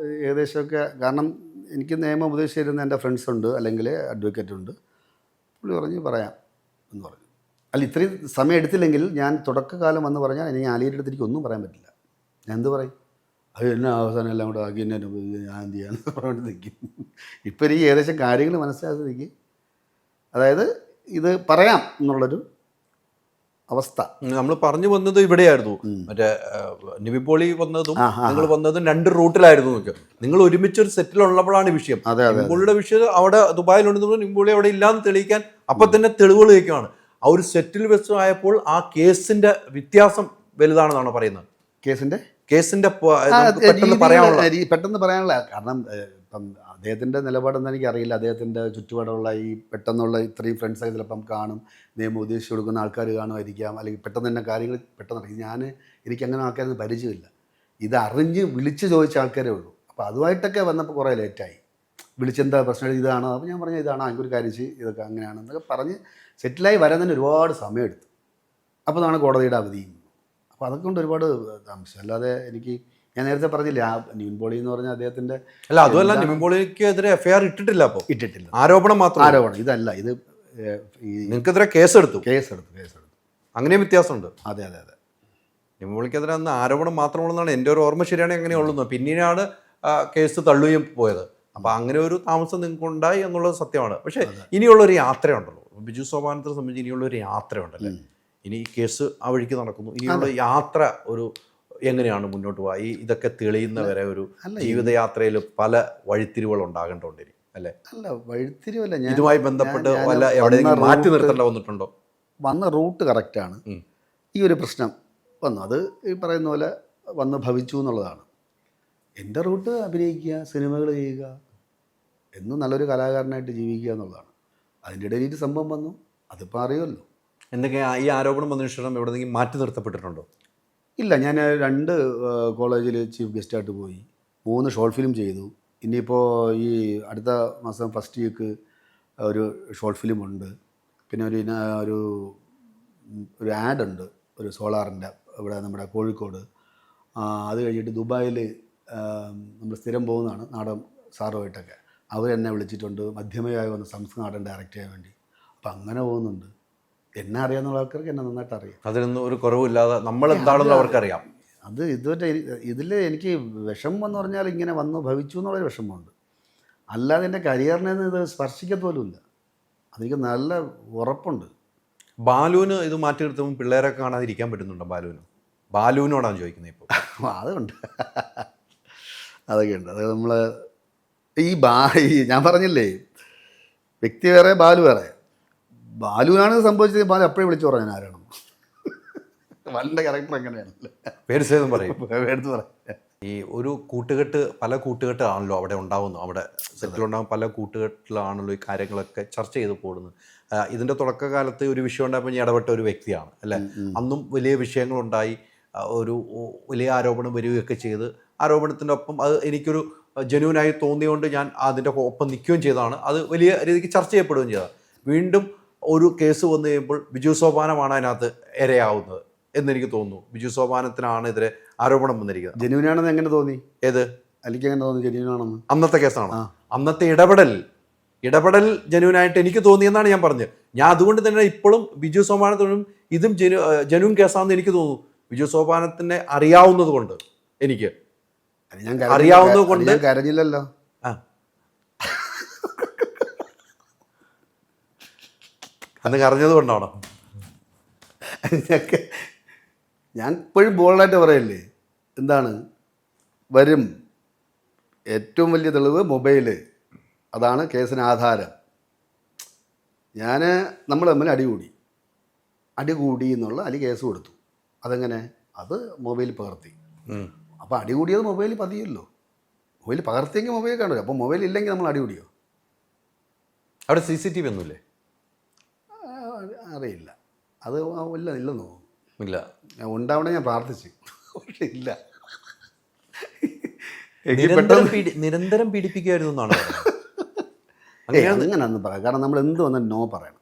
ഏകദേശമൊക്കെ, കാരണം എനിക്ക് നിയമം ഉപദേശിച്ചിരുന്ന എൻ്റെ ഫ്രണ്ട്സ് ഉണ്ട്, അല്ലെങ്കിൽ അഡ്വക്കേറ്റ് ഉണ്ട്. പുള്ളി പറഞ്ഞു പറയാം എന്ന് പറഞ്ഞു. അല്ല, ഇത്രയും സമയം എടുത്തില്ലെങ്കിൽ ഞാൻ തുടക്കകാലം വന്ന് പറഞ്ഞാൽ എനിക്ക് ആലിയുടെ അടുത്ത് എനിക്ക് ഒന്നും പറയാൻ പറ്റില്ല. ഞാൻ എന്ത് പറയും? അത് എന്നെ അവസാനം എല്ലാം കൂടെ ആക്കി എന്നെ ഞാൻ എന്ത് ചെയ്യാന്ന് പറഞ്ഞിട്ട് നിൽക്കും. ഇപ്പം എനിക്ക് ഏകദേശം കാര്യങ്ങൾ മനസ്സിലാക്കി നിൽക്കും. അതായത് ഇത് പറയാം എന്നുള്ളൊരു അവസ്ഥ. നമ്മൾ പറഞ്ഞു വന്നത് ഇവിടെയായിരുന്നു. മറ്റേ നിവിൻ പോളി വന്നതും നിങ്ങൾ വന്നതും രണ്ട് റൂട്ടിലായിരുന്നു. നോക്കിയോ, നിങ്ങൾ ഒരുമിച്ചൊരു സെറ്റിലുള്ളപ്പോഴാണ് വിഷയം. നിവിൻ പോളിയുടെ വിഷയം അവിടെ ദുബായിലുണ്ടെന്ന് നിവിൻ പോളി അവിടെ ഇല്ലാന്ന് തെളിയിക്കാൻ അപ്പം തന്നെ തെളിവുകൾ വയ്ക്കുകയാണ്. ആ ഒരു സെറ്റിൽ വെച്ചായപ്പോൾ ആ കേസിന്റെ വ്യത്യാസം വലുതാണെന്നാണ് പറയുന്നത്. കേസിന്റെ പെട്ടെന്ന് പറയാനുള്ള കാരണം ഇപ്പം അദ്ദേഹത്തിൻ്റെ നിലപാടെന്ന് എനിക്കറിയില്ല. അദ്ദേഹത്തിൻ്റെ ചുറ്റുപാടുള്ള ഈ പെട്ടെന്നുള്ള ഇത്രയും ഫ്രണ്ട്സൊക്കെ ചിലപ്പം കാണും, നിയമം ഉദ്ദേശിച്ച് കൊടുക്കുന്ന ആൾക്കാർ കാണുമായിരിക്കാം, അല്ലെങ്കിൽ പെട്ടെന്ന് തന്നെ കാര്യങ്ങൾ പെട്ടെന്ന് അറിയും. എനിക്കങ്ങനെ ആൾക്കാരൊന്നും പരിചയമില്ല. ഇത് അറിഞ്ഞ് വിളിച്ച് ചോദിച്ച ആൾക്കാരേ ഉള്ളൂ. അപ്പോൾ അതുമായിട്ടൊക്കെ വന്നപ്പോൾ കുറേ ലേറ്റായി. വിളിച്ചെന്താ പ്രശ്നം, ഇതാണോ? അപ്പോൾ ഞാൻ പറഞ്ഞു ഇതാണ്, എനിക്കൊരു കാര്യം ചെയ്യും, ഇതൊക്കെ അങ്ങനെയാണെന്നൊക്കെ പറഞ്ഞ് സെറ്റിലായി വരാൻ തന്നെ ഒരുപാട് സമയമെടുത്തു. അപ്പോൾ അതാണ് കോടതിയുടെ അവധിയും. അപ്പോൾ അതൊക്കെ കൊണ്ട് ഒരുപാട് താമസം. അല്ലാതെ എനിക്ക് ഞാൻ നേരത്തെ പറഞ്ഞില്ലേ, ആ നിവിൻ പോളി എന്ന് പറഞ്ഞാൽ അദ്ദേഹത്തിൻ്റെ അല്ല, അതുമല്ല നിവിൻ പോളിക്കെതിരെ എഫ്ഐആർ ഇട്ടിട്ടില്ല. അപ്പോൾ ഇട്ടിട്ടില്ല, ആരോപണം മാത്രം. ആരോപണം ഇതല്ല, ഇത് നിങ്ങൾക്കെതിരെ കേസെടുത്തു. അങ്ങനെയും വ്യത്യാസമുണ്ട്. അതെ. നിവിൻ പോളിക്കെതിരെ അന്ന് ആരോപണം മാത്രമുള്ളതാണ് എൻ്റെ ഒരു ഓർമ്മ ശരിയാണെങ്കിൽ അങ്ങനെയുള്ളൂ. പിന്നീടാണ് കേസ് തള്ളുകയും പോയത്. അപ്പം അങ്ങനെ ഒരു താമസം നിങ്ങൾക്കുണ്ടായി എന്നുള്ളത് സത്യമാണ്. പക്ഷേ ഇനിയുള്ളൊരു യാത്രയുണ്ടല്ലോ, ബിജു സോപാനത്തെ സംബന്ധിച്ച് ഇനിയുള്ളൊരു യാത്രയുണ്ടല്ലേ. ഇനി ഈ കേസ് ആ വഴിക്ക് നടക്കുന്നു. ഇനിയുള്ള യാത്ര ഒരു എങ്ങനെയാണ് മുന്നോട്ട് പോവുക? ഇതൊക്കെ തെളിയുന്നവരെ ഒരു ജീവിതയാത്രയിൽ പല വഴിത്തിരിവുകൾ ഉണ്ടാകേണ്ടതുകൊണ്ടിരിക്കും അല്ലേ? അല്ല, വഴിത്തിരിവല്ല, ഇതുമായി ബന്ധപ്പെട്ട് വല്ല എവിടെയെങ്കിലും മാറ്റി നിർത്തേണ്ട വന്നിട്ടുണ്ടോ? വന്ന റൂട്ട് കറക്റ്റാണ്. ഈ ഒരു പ്രശ്നം വന്നു, അത് ഈ പറയുന്ന പോലെ വന്ന് ഭവിച്ചു എന്നുള്ളതാണ്. എൻ്റെ റൂട്ട് അഭിനയിക്കുക, സിനിമകൾ ചെയ്യുക, എന്നും നല്ലൊരു കലാകാരനായിട്ട് ജീവിക്കുക എന്നുള്ളതാണ്. അതിൻ്റെ ഇടയിൽ സംഭവം വന്നു, അതിപ്പോൾ അറിയുമല്ലോ. എന്തൊക്കെയാ ഈ ആരോപണം വന്നതിന് ശേഷം എവിടെയെങ്കിലും മാറ്റി നിർത്തപ്പെട്ടിട്ടുണ്ടോ? ഇല്ല, ഞാൻ 2 കോളേജിൽ ചീഫ് ഗസ്റ്റായിട്ട് പോയി, 3 ഷോർട്ട് ഫിലിം ചെയ്തു. ഇനിയിപ്പോൾ ഈ അടുത്ത മാസം ഫസ്റ്റ് വീക്ക് ഒരു ഷോർട്ട് ഫിലിം ഉണ്ട്. പിന്നെ ഒരു ആഡുണ്ട്, ഒരു സോളാറിൻ്റെ ഇവിടെ നമ്മുടെ കോഴിക്കോട്. അത് കഴിഞ്ഞിട്ട് ദുബായിൽ നമ്മൾ സ്ഥിരം പോകുന്നതാണ്, നാടൻ സാറുമായിട്ടൊക്കെ. അവരെന്നെ വിളിച്ചിട്ടുണ്ട് മധ്യമയായി വന്ന് സംസ്കൃത ഡയറക്റ്റ് ചെയ്യാൻ വേണ്ടി. അപ്പം അങ്ങനെ പോകുന്നുണ്ട്. എന്നെ അറിയാവുന്ന ആൾക്കാർക്ക് എന്നെ നന്നായിട്ട് അറിയാം. അതിനൊന്നും ഒരു കുറവില്ലാതെ നമ്മൾ എന്താണെന്ന് അവർക്കറിയാം. അത് ഇതുവരെ ഇതിൽ എനിക്ക് വിഷമം എന്ന് പറഞ്ഞാൽ ഇങ്ങനെ വന്നു ഭവിച്ചു എന്നുള്ളൊരു വിഷമമുണ്ട്. അല്ലാതെ എൻ്റെ കരിയറിനെ ഇത് സ്പർശിക്കത്തോലുമില്ല. അതെനിക്ക് നല്ല ഉറപ്പുണ്ട്. ബാലുവിന് ഇത് മാറ്റി നിർത്തുമ്പോൾ പിള്ളേരൊക്കെ കാണാതിരിക്കാൻ പറ്റുന്നുണ്ടോ? ബാലുവിനോടാണ് ചോദിക്കുന്നത് ഇപ്പോൾ. അതുണ്ട്, അതൊക്കെ ഉണ്ട്. അത് നമ്മൾ ഈ ഞാൻ പറഞ്ഞില്ലേ, വ്യക്തി വേറെ ബാലു വേറെ. ബാലുവിനാണ് സംഭവിച്ചത്. ബാലു എപ്പോഴും വിളിച്ചു പറയാൻ ആരാണ് ബാലുവിൻ്റെ ക്യാരക്ടർ എങ്ങനെയാണല്ലോ, പേര് പറയും. എടുത്ത് പറയാം. ഈ ഒരു പല കൂട്ടുകെട്ടാണല്ലോ അവിടെ ഉണ്ടാവുന്നത്. അവിടെ സെറ്റിലുണ്ടാകും പല കൂട്ടുകെട്ടിലാണല്ലോ ഈ കാര്യങ്ങളൊക്കെ ചർച്ച ചെയ്ത് പോകുന്നത്. ഇതിൻ്റെ തുടക്കകാലത്ത് ഒരു വിഷയം ഉണ്ടായപ്പോൾ ഞാൻ ഇടപെട്ട ഒരു വ്യക്തിയാണ് അല്ലേ. അന്നും വലിയ വിഷയങ്ങളുണ്ടായി, ഒരു വലിയ ആരോപണം വരികയൊക്കെ ചെയ്ത്, ആരോപണത്തിൻ്റെ ഒപ്പം അത് എനിക്കൊരു ജെന്യൂനായി തോന്നിയുകൊണ്ട് ഞാൻ അതിൻ്റെ ഒപ്പം നിൽക്കുകയും ചെയ്തതാണ്. അത് വലിയ രീതിക്ക് ചർച്ച ചെയ്യപ്പെടുകയും ചെയ്തതാണ്. വീണ്ടും ഒരു കേസ് വന്നു കഴിയുമ്പോൾ ബിജു സോപാനമാണ് അതിനകത്ത് ഇരയാവുന്നത് എന്നെനിക്ക് തോന്നുന്നു. ബിജു സോപാനത്തിനാണ് എതിരെ ആരോപണം വന്നിരിക്കുന്നത്. ജെന്യൂനാണെന്ന് എങ്ങനെ തോന്നി? ഏത് എനിക്ക് എങ്ങനെ തോന്നി ജെന്യൂനാണെന്ന്? അന്നത്തെ കേസാണ്. അന്നത്തെ ഇടപെടൽ ജെന്യൂനായിട്ട് എനിക്ക് തോന്നിയെന്നാണ് ഞാൻ പറഞ്ഞത്. ഞാൻ അതുകൊണ്ട് തന്നെ ഇപ്പോഴും ബിജു സോപാനത്തിനും ഇതും ജെന്യൂൻ കേസാണെന്ന് എനിക്ക് തോന്നുന്നു. ബിജു സോപാനത്തിനെ അറിയാവുന്നത് കൊണ്ട്, എനിക്ക് അറിയാവുന്നത് കൊണ്ട് കരഞ്ഞില്ലല്ലോ. അന്ന് കരഞ്ഞത് കൊണ്ടാണോ? ഞാൻ ഇപ്പോഴും ബോൾഡായിട്ട് പറയല്ലേ, എന്താണ് വരും ഏറ്റവും വലിയ തെളിവ് മൊബൈല്. അതാണ് കേസിന് ആധാരം. നമ്മൾ തമ്മിൽ അടി കൂടി എന്നുള്ള അതിൽ കേസ് കൊടുത്തു. അതെങ്ങനെ? അത് മൊബൈൽ പകർത്തി. അപ്പോൾ അടി കൂടിയത് മൊബൈൽ പതിയല്ലോ. മൊബൈൽ പകർത്തിയെങ്കിൽ മൊബൈൽ കാണില്ല. അപ്പോൾ മൊബൈൽ ഇല്ലെങ്കിൽ നമ്മൾ അടി കൂടിയോ? അവിടെ CCTV ഒന്നുമില്ലേ? അറിയില്ല, അത് ഇല്ലെന്ന് തോന്നുന്നു. ഇല്ല, ഉണ്ടാവണേ ഞാൻ പ്രാർത്ഥിച്ചു, പക്ഷെ ഇല്ല. നിരന്തരം പീഡിപ്പിക്കുമായിരുന്നു എന്നാണ് അങ്ങനെയൊന്നും പറയാം. കാരണം നമ്മൾ എന്ത് വന്നാൽ നോ പറയണം.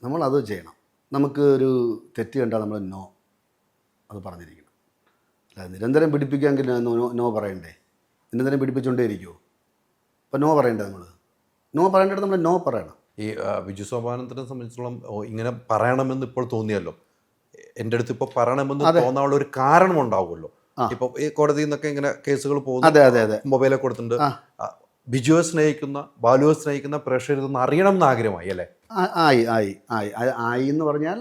നമ്മളത് ചെയ്യണം. നമുക്ക് ഒരു തെറ്റ് കണ്ടാൽ നമ്മൾ നോ അത് പറഞ്ഞിരിക്കണം. അല്ല നിരന്തരം പിടിപ്പിക്കാമെങ്കിൽ നോ പറയണ്ടേ? നിരന്തരം പിടിപ്പിച്ചുകൊണ്ടേ ഇരിക്കുമോ? അപ്പോൾ നോ പറയണ്ടേ? നോ പറയേണ്ടത് നമ്മൾ നോ പറയണം. ഈ ബിജു സോപാനത്തിനെ സംബന്ധിച്ചിടത്തോളം ഇങ്ങനെ പറയണമെന്ന് ഇപ്പോൾ തോന്നിയല്ലോ. എൻ്റെ അടുത്ത് ഇപ്പോൾ പറയണമെന്ന് തോന്നാനുള്ള ഒരു കാരണം ഉണ്ടാവുമല്ലോ. ഇപ്പോൾ ഈ കോടതിയിൽ നിന്നൊക്കെ ഇങ്ങനെ കേസുകൾ പോകുന്നു, മൊബൈലൊക്കെ കൊടുത്തിട്ടുണ്ട്. ബിജുവെ സ്നേഹിക്കുന്ന, ബാലുവെ സ്നേഹിക്കുന്ന പ്രേക്ഷകർ ഇതൊന്ന് അറിയണം എന്ന് ആഗ്രഹമായി അല്ലേ? ആയി എന്ന് പറഞ്ഞാൽ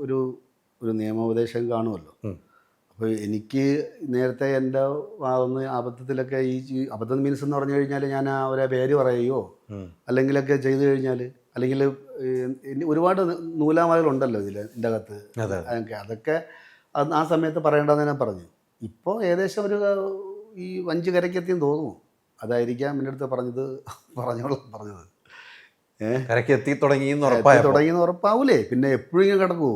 ഒരു ഒരു നിയമോപദേശം കാണുമല്ലോ. അപ്പോൾ എനിക്ക് നേരത്തെ എൻ്റെ ഒന്ന് അബദ്ധത്തിലൊക്കെ ഈ അബദ്ധം മീൻസ് എന്ന് പറഞ്ഞു കഴിഞ്ഞാൽ ഞാൻ അവരെ പേര് പറയുകയോ അല്ലെങ്കിലൊക്കെ ചെയ്തു കഴിഞ്ഞാൽ, അല്ലെങ്കിൽ ഒരുപാട് നൂലാമാലകളുണ്ടല്ലോ ഇതിൽ എൻ്റെ അകത്ത്. അതൊക്കെ ആ സമയത്ത് പറയേണ്ടതെന്ന് ഞാൻ പറഞ്ഞു. ഇപ്പോൾ ഏകദേശം ഒരു ഈ 5 കരയ്ക്കെത്തിയെന്ന് തോന്നുന്നു. അതായിരിക്കാം എൻ്റെ അടുത്ത് പറഞ്ഞത്. കരയ്ക്ക് എത്തി തുടങ്ങിയെന്ന് ഉറപ്പാവൂലേ? പിന്നെ എപ്പോഴും കിടക്കുമോ?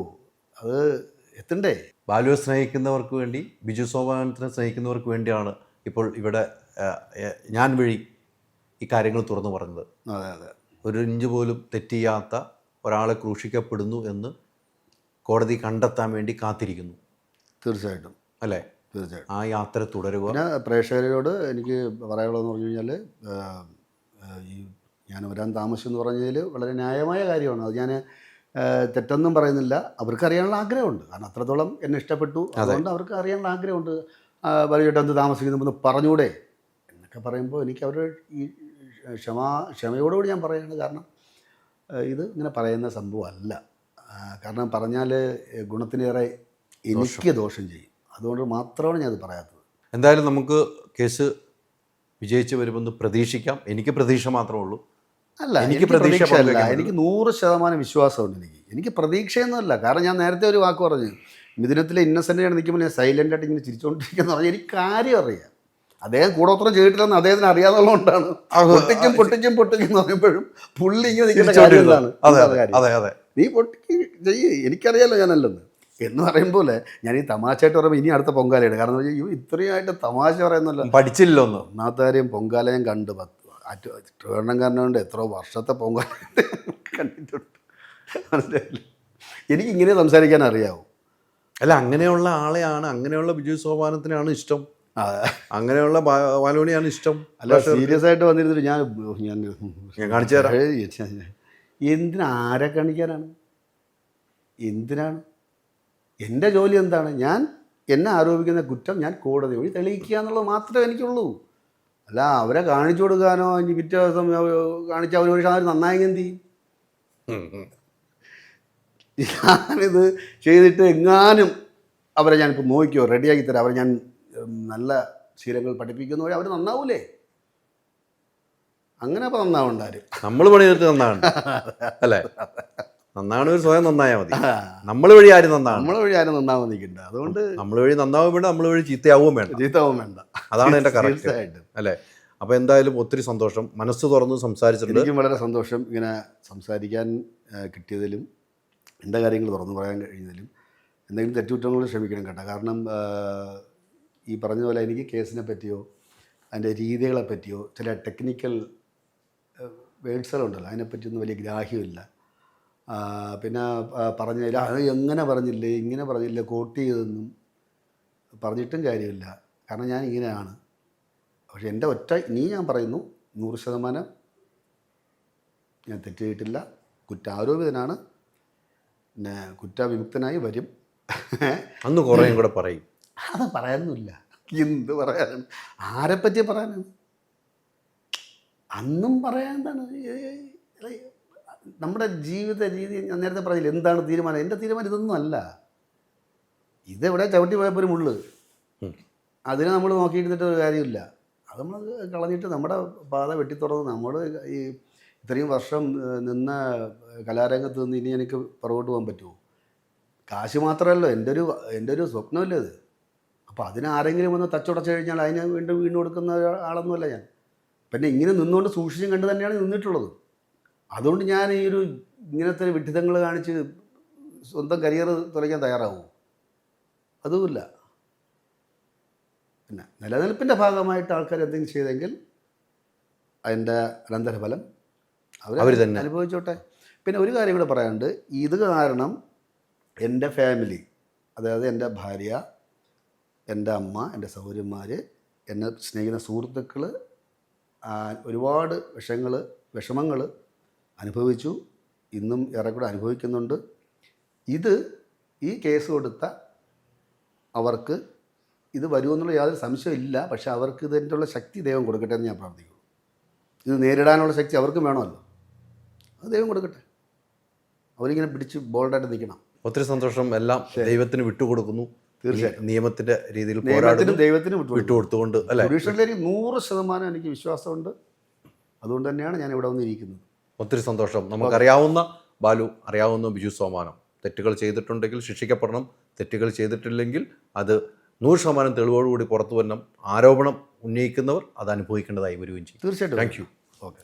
അത് എത്തണ്ടേ? ബാലുവെ സ്നേഹിക്കുന്നവർക്ക് വേണ്ടി, ബിജു സോപാനത്തിനെ സ്നേഹിക്കുന്നവർക്ക് വേണ്ടിയാണ് ഇപ്പോൾ ഇവിടെ ഞാൻ വഴി ഈ കാര്യങ്ങൾ തുറന്നു പറഞ്ഞത്. അതെ. ഒരു ഇഞ്ച് പോലും തെറ്റ് ചെയ്യാത്ത ഒരാളെ ക്രൂശിക്കപ്പെടുന്നു എന്ന് കോടതി കണ്ടെത്താൻ വേണ്ടി കാത്തിരിക്കുന്നു. തീർച്ചയായിട്ടും അല്ലേ? തീർച്ചയായിട്ടും. ആ യാത്ര തുടരുക. പിന്നെ പ്രേക്ഷകരോട് എനിക്ക് പറയാനുള്ളതെന്ന് പറഞ്ഞു കഴിഞ്ഞാൽ, ഈ ഞാൻ വരാൻ താമസം എന്ന് പറഞ്ഞതിൽ വളരെ ന്യായമായ കാര്യമാണ്. അത് ഞാൻ തെറ്റൊന്നും പറയുന്നില്ല. അവർക്ക് അറിയാനുള്ള ആഗ്രഹമുണ്ട്. കാരണം അത്രത്തോളം എന്നെ ഇഷ്ടപ്പെട്ടു. അതുകൊണ്ട് അവർക്ക് അറിയാനുള്ള ആഗ്രഹമുണ്ട്. പറയുകട്ടെ, എന്ത് താമസിക്കുന്നു പറഞ്ഞുകൂടെ എന്നൊക്കെ പറയുമ്പോൾ എനിക്ക് അവരുടെ ഈ ക്ഷമയോടുകൂടി ഞാൻ പറയുന്നത്. കാരണം ഇത് ഇങ്ങനെ പറയുന്ന സംഭവമല്ല. കാരണം പറഞ്ഞാൽ ഗുണത്തിനേറെ എനിക്ക് ദോഷം ചെയ്യും. അതുകൊണ്ട് മാത്രമാണ് ഞാനത് പറയാത്തത്. എന്തായാലും നമുക്ക് കേസ് വിജയിച്ച് വരുമെന്ന് പ്രതീക്ഷിക്കാം. എനിക്ക് പ്രതീക്ഷ മാത്രമേ ഉള്ളൂ. അല്ല, എനിക്ക് പ്രതീക്ഷയല്ല, എനിക്ക് 100% വിശ്വാസമുണ്ട്. എനിക്ക് പ്രതീക്ഷയൊന്നുമല്ല. കാരണം ഞാൻ നേരത്തെ ഒരു വാക്ക് പറഞ്ഞു, മിഥുനത്തിലെ ഇന്നസെൻ്റാണ് നിൽക്കുമ്പോൾ ഞാൻ സൈലൻ്റായിട്ട് ഇങ്ങനെ ചിരിച്ചുകൊണ്ടിരിക്കുന്ന പറഞ്ഞാൽ എനിക്ക് കാര്യം അറിയാം. അദ്ദേഹം കൂടോത്രം ചെയ്തിട്ടില്ലെന്ന് അദ്ദേഹത്തിന് അറിയാതുള്ളതുകൊണ്ടാണ് പൊട്ടിക്കും എന്ന് പറയുമ്പോഴും പുള്ളി ഇങ്ങനെ നിൽക്കുന്ന കാര്യം. നീ പൊട്ടിക്ക് ചെയ്യ്, എനിക്കറിയാലോ ഞാനല്ലെന്ന് എന്ന് പറയുമ്പോൾ ഞാൻ ഈ തമാശയായിട്ട് പറയുമ്പോൾ ഇനി അടുത്ത പൊങ്കാലയാണ്. കാരണം ഇത്രയായിട്ട് തമാശ പറയുന്നല്ലോ, പഠിച്ചില്ലല്ലോ. ഒന്നാമത്തെ കാര്യം പൊങ്കാല ഞാൻ കണ്ടു. ട്രിവാൻഡ്രംകാരനുകൊണ്ട് എത്രയോ വർഷത്തെ പൊങ്കാല കണ്ടിട്ടുണ്ട്. മനസ്സിലായില്ലേ? എനിക്കിങ്ങനെ സംസാരിക്കാൻ അറിയാവും. അല്ല, അങ്ങനെയുള്ള ആളെയാണ്, അങ്ങനെയുള്ള ബിജു സോപാനത്തിനാണ് ഇഷ്ടം, അങ്ങനെയുള്ള ബാലുവിനെയാണ് ഇഷ്ടം. അല്ല, സീരിയസ് ആയിട്ട് വന്നിരുന്നിട്ട് ഞാൻ കാണിച്ചു തരാം. ആരെ കാണിക്കാനാണ്? എന്തിനാണ്? എൻ്റെ ജോലി എന്താണ്? എന്നെ ആരോപിക്കുന്ന കുറ്റം ഞാൻ കോടതി വഴി തെളിയിക്കുക എന്നുള്ളത് മാത്രമേ എനിക്കുള്ളൂ. അല്ല അവരെ കാണിച്ചു കൊടുക്കാനോ ഇനി പിറ്റേ ദിവസം കാണിച്ച അവരൊരു ഷാര് നന്നായെങ്കിൽ എന്ത് ചെയ്യും? ഞാനിത് ചെയ്തിട്ട് എങ്ങാനും അവരെ ഞാനിപ്പോൾ നോക്കിയോ റെഡിയാക്കി തരാം, അവരെ ഞാൻ നല്ല ശീലങ്ങൾ പഠിപ്പിക്കുന്ന വഴി അവർ നന്നാവൂലേ? അങ്ങനെ അപ്പോൾ നന്നാവണ്ടാരും. നമ്മൾ പണി ചെയ്തിട്ട് നന്നാവണ്ട അല്ലേ? നന്നാവണ സ്വയം നന്നായാൽ മതി. നമ്മൾ വഴി ആരും നന്നാവാൻ നിൽക്കണ്ട. അതുകൊണ്ട് നമ്മൾ വഴി നന്നാവും വേണ്ട, നമ്മൾ വഴി ചീത്തയാവും വേണ്ട. അതാണ് എൻ്റെ കറക്റ്റ് അല്ലേ? അപ്പോൾ എന്തായാലും ഒത്തിരി സന്തോഷം. മനസ്സ് തുറന്ന് സംസാരിച്ചിട്ടുണ്ട്. എനിക്കും വളരെ സന്തോഷം ഇങ്ങനെ സംസാരിക്കാൻ കിട്ടിയതിലും എൻ്റെ കാര്യങ്ങൾ തുറന്നു പറയാൻ കഴിഞ്ഞതിലും. എന്തെങ്കിലും തെറ്റുകുറ്റങ്ങൾ ക്ഷമിക്കണം കേട്ടോ. കാരണം ഈ പറഞ്ഞ പോലെ എനിക്ക് കേസിനെ പറ്റിയോ അതിൻ്റെ രീതികളെ പറ്റിയോ ചില ടെക്നിക്കൽ വേഡ്സുകളുണ്ടല്ലോ, അതിനെപ്പറ്റിയൊന്നും വലിയ ഗ്രാഹ്യമില്ല. പിന്നെ പറഞ്ഞില്ല, അത് എങ്ങനെ പറഞ്ഞില്ലേ, ഇങ്ങനെ പറഞ്ഞില്ലേ, കോട്ട് ചെയ്തതെന്നും പറഞ്ഞിട്ടും കാര്യമില്ല. കാരണം ഞാൻ ഇങ്ങനെയാണ്. പക്ഷെ എൻ്റെ ഞാൻ പറയുന്നു 100% ഞാൻ തെറ്റ് ചെയ്തിട്ടില്ല. കുറ്റാരോപിതനാണ്. പിന്നെ കുറ്റവിമുക്തനായി വരും. അന്ന് കുറേയും കൂടെ പറയും. അത് പറയാനൊന്നുമില്ല. എന്ത് പറയാനാണ്? ആരെപ്പറ്റി പറയാനാണ്? അന്നും പറയാൻ എന്താണ്? നമ്മുടെ ജീവിത രീതി ഞാൻ നേരത്തെ പറഞ്ഞില്ല, എന്താണ് തീരുമാനം? എൻ്റെ തീരുമാനം ഇതൊന്നും അല്ല. ഇതെവിടെ ചവിട്ടി പോയപ്പോൾ ഒരു മുള്ള് അതിനെ നമ്മൾ നോക്കിയിരുന്നിട്ട് ഒരു കാര്യമില്ല. അത് നമ്മൾ കളഞ്ഞിട്ട് നമ്മുടെ പാത വെട്ടിത്തുറന്ന് നമ്മൾ ഈ ഇത്രയും വർഷം നിന്ന കലാരംഗത്ത് നിന്ന് ഇനി എനിക്ക് പുറകോട്ട് പോകാൻ പറ്റുമോ? കാശ് മാത്രമല്ലോ എൻ്റെ ഒരു സ്വപ്നമല്ലേ അത്. അപ്പോൾ അതിന് ആരെങ്കിലും വന്ന് തച്ചുടച്ച് കഴിഞ്ഞാൽ അതിന് വീണ്ടും വീണ് കൊടുക്കുന്ന ആളൊന്നുമല്ല ഞാൻ. പിന്നെ ഇങ്ങനെ നിന്നുകൊണ്ട് സൂക്ഷിച്ചും കണ്ട് തന്നെയാണ് നിന്നിട്ടുള്ളത്. അതുകൊണ്ട് ഞാൻ ഈ ഒരു ഇങ്ങനത്തെ വിഡ്ഢിതങ്ങൾ കാണിച്ച് സ്വന്തം കരിയർ തുലയ്ക്കാൻ തയ്യാറാവുമോ? അതുമില്ല. പിന്നെ നിലനിൽപ്പിൻ്റെ ഭാഗമായിട്ട് ആൾക്കാർ എന്തെങ്കിലും ചെയ്തെങ്കിൽ അതിൻ്റെ അനന്തരഫലം അവർ തന്നെ അനുഭവിച്ചോട്ടെ. പിന്നെ ഒരു കാര്യം കൂടെ പറയാനുണ്ട്. ഇത് കാരണം എൻ്റെ ഫാമിലി, അതായത് എൻ്റെ ഭാര്യ, എൻ്റെ അമ്മ, എൻ്റെ സഹോദരന്മാർ, എന്നെ സ്നേഹിക്കുന്ന സുഹൃത്തുക്കൾ ഒരുപാട് വിഷമങ്ങൾ അനുഭവിച്ചു, ഇന്നും ഏറെക്കൂടെ അനുഭവിക്കുന്നുണ്ട്. ഈ കേസ് കൊടുത്ത അവർക്ക് ഇത് വരുമെന്നുള്ള യാതൊരു സംശയമില്ല. പക്ഷേ അവർക്ക് ഇതിനുള്ള ശക്തി ദൈവം കൊടുക്കട്ടെ എന്ന് ഞാൻ പ്രാർത്ഥിക്കുന്നു. ഇത് നേരിടാനുള്ള ശക്തി അവർക്കും വേണമല്ലോ, അത് ദൈവം കൊടുക്കട്ടെ. അവരിങ്ങനെ പിടിച്ച് ബോൾഡായിട്ട് നിൽക്കണം. ഒത്തിരി സന്തോഷം. എല്ലാം ദൈവത്തിന് വിട്ടുകൊടുക്കുന്നു. തീർച്ചയായും നിയമത്തിന്റെ രീതിയിൽ ദൈവത്തിനും വിട്ടുകൊടുത്തുകൊണ്ട് അല്ലേ? ജുഡീഷ്യറിലേക്ക് 100% എനിക്ക് വിശ്വാസമുണ്ട്. അതുകൊണ്ട് തന്നെയാണ് ഞാൻ ഇവിടെ വന്നിരിക്കുന്നത്. ഒത്തിരി സന്തോഷം. നമുക്കറിയാവുന്ന ബാലു, അറിയാവുന്ന ബിജു സോമാനം തെറ്റുകൾ ചെയ്തിട്ടുണ്ടെങ്കിൽ ശിക്ഷിക്കപ്പെടണം. തെറ്റുകൾ ചെയ്തിട്ടില്ലെങ്കിൽ അത് 100% തെളിവോടുകൂടി പുറത്തു വരണം. ആരോപണം ഉന്നയിക്കുന്നവർ അത് അനുഭവിക്കേണ്ടതായി വരികയും ചെയ്യും. തീർച്ചയായിട്ടും. Thank you. ഓക്കെ.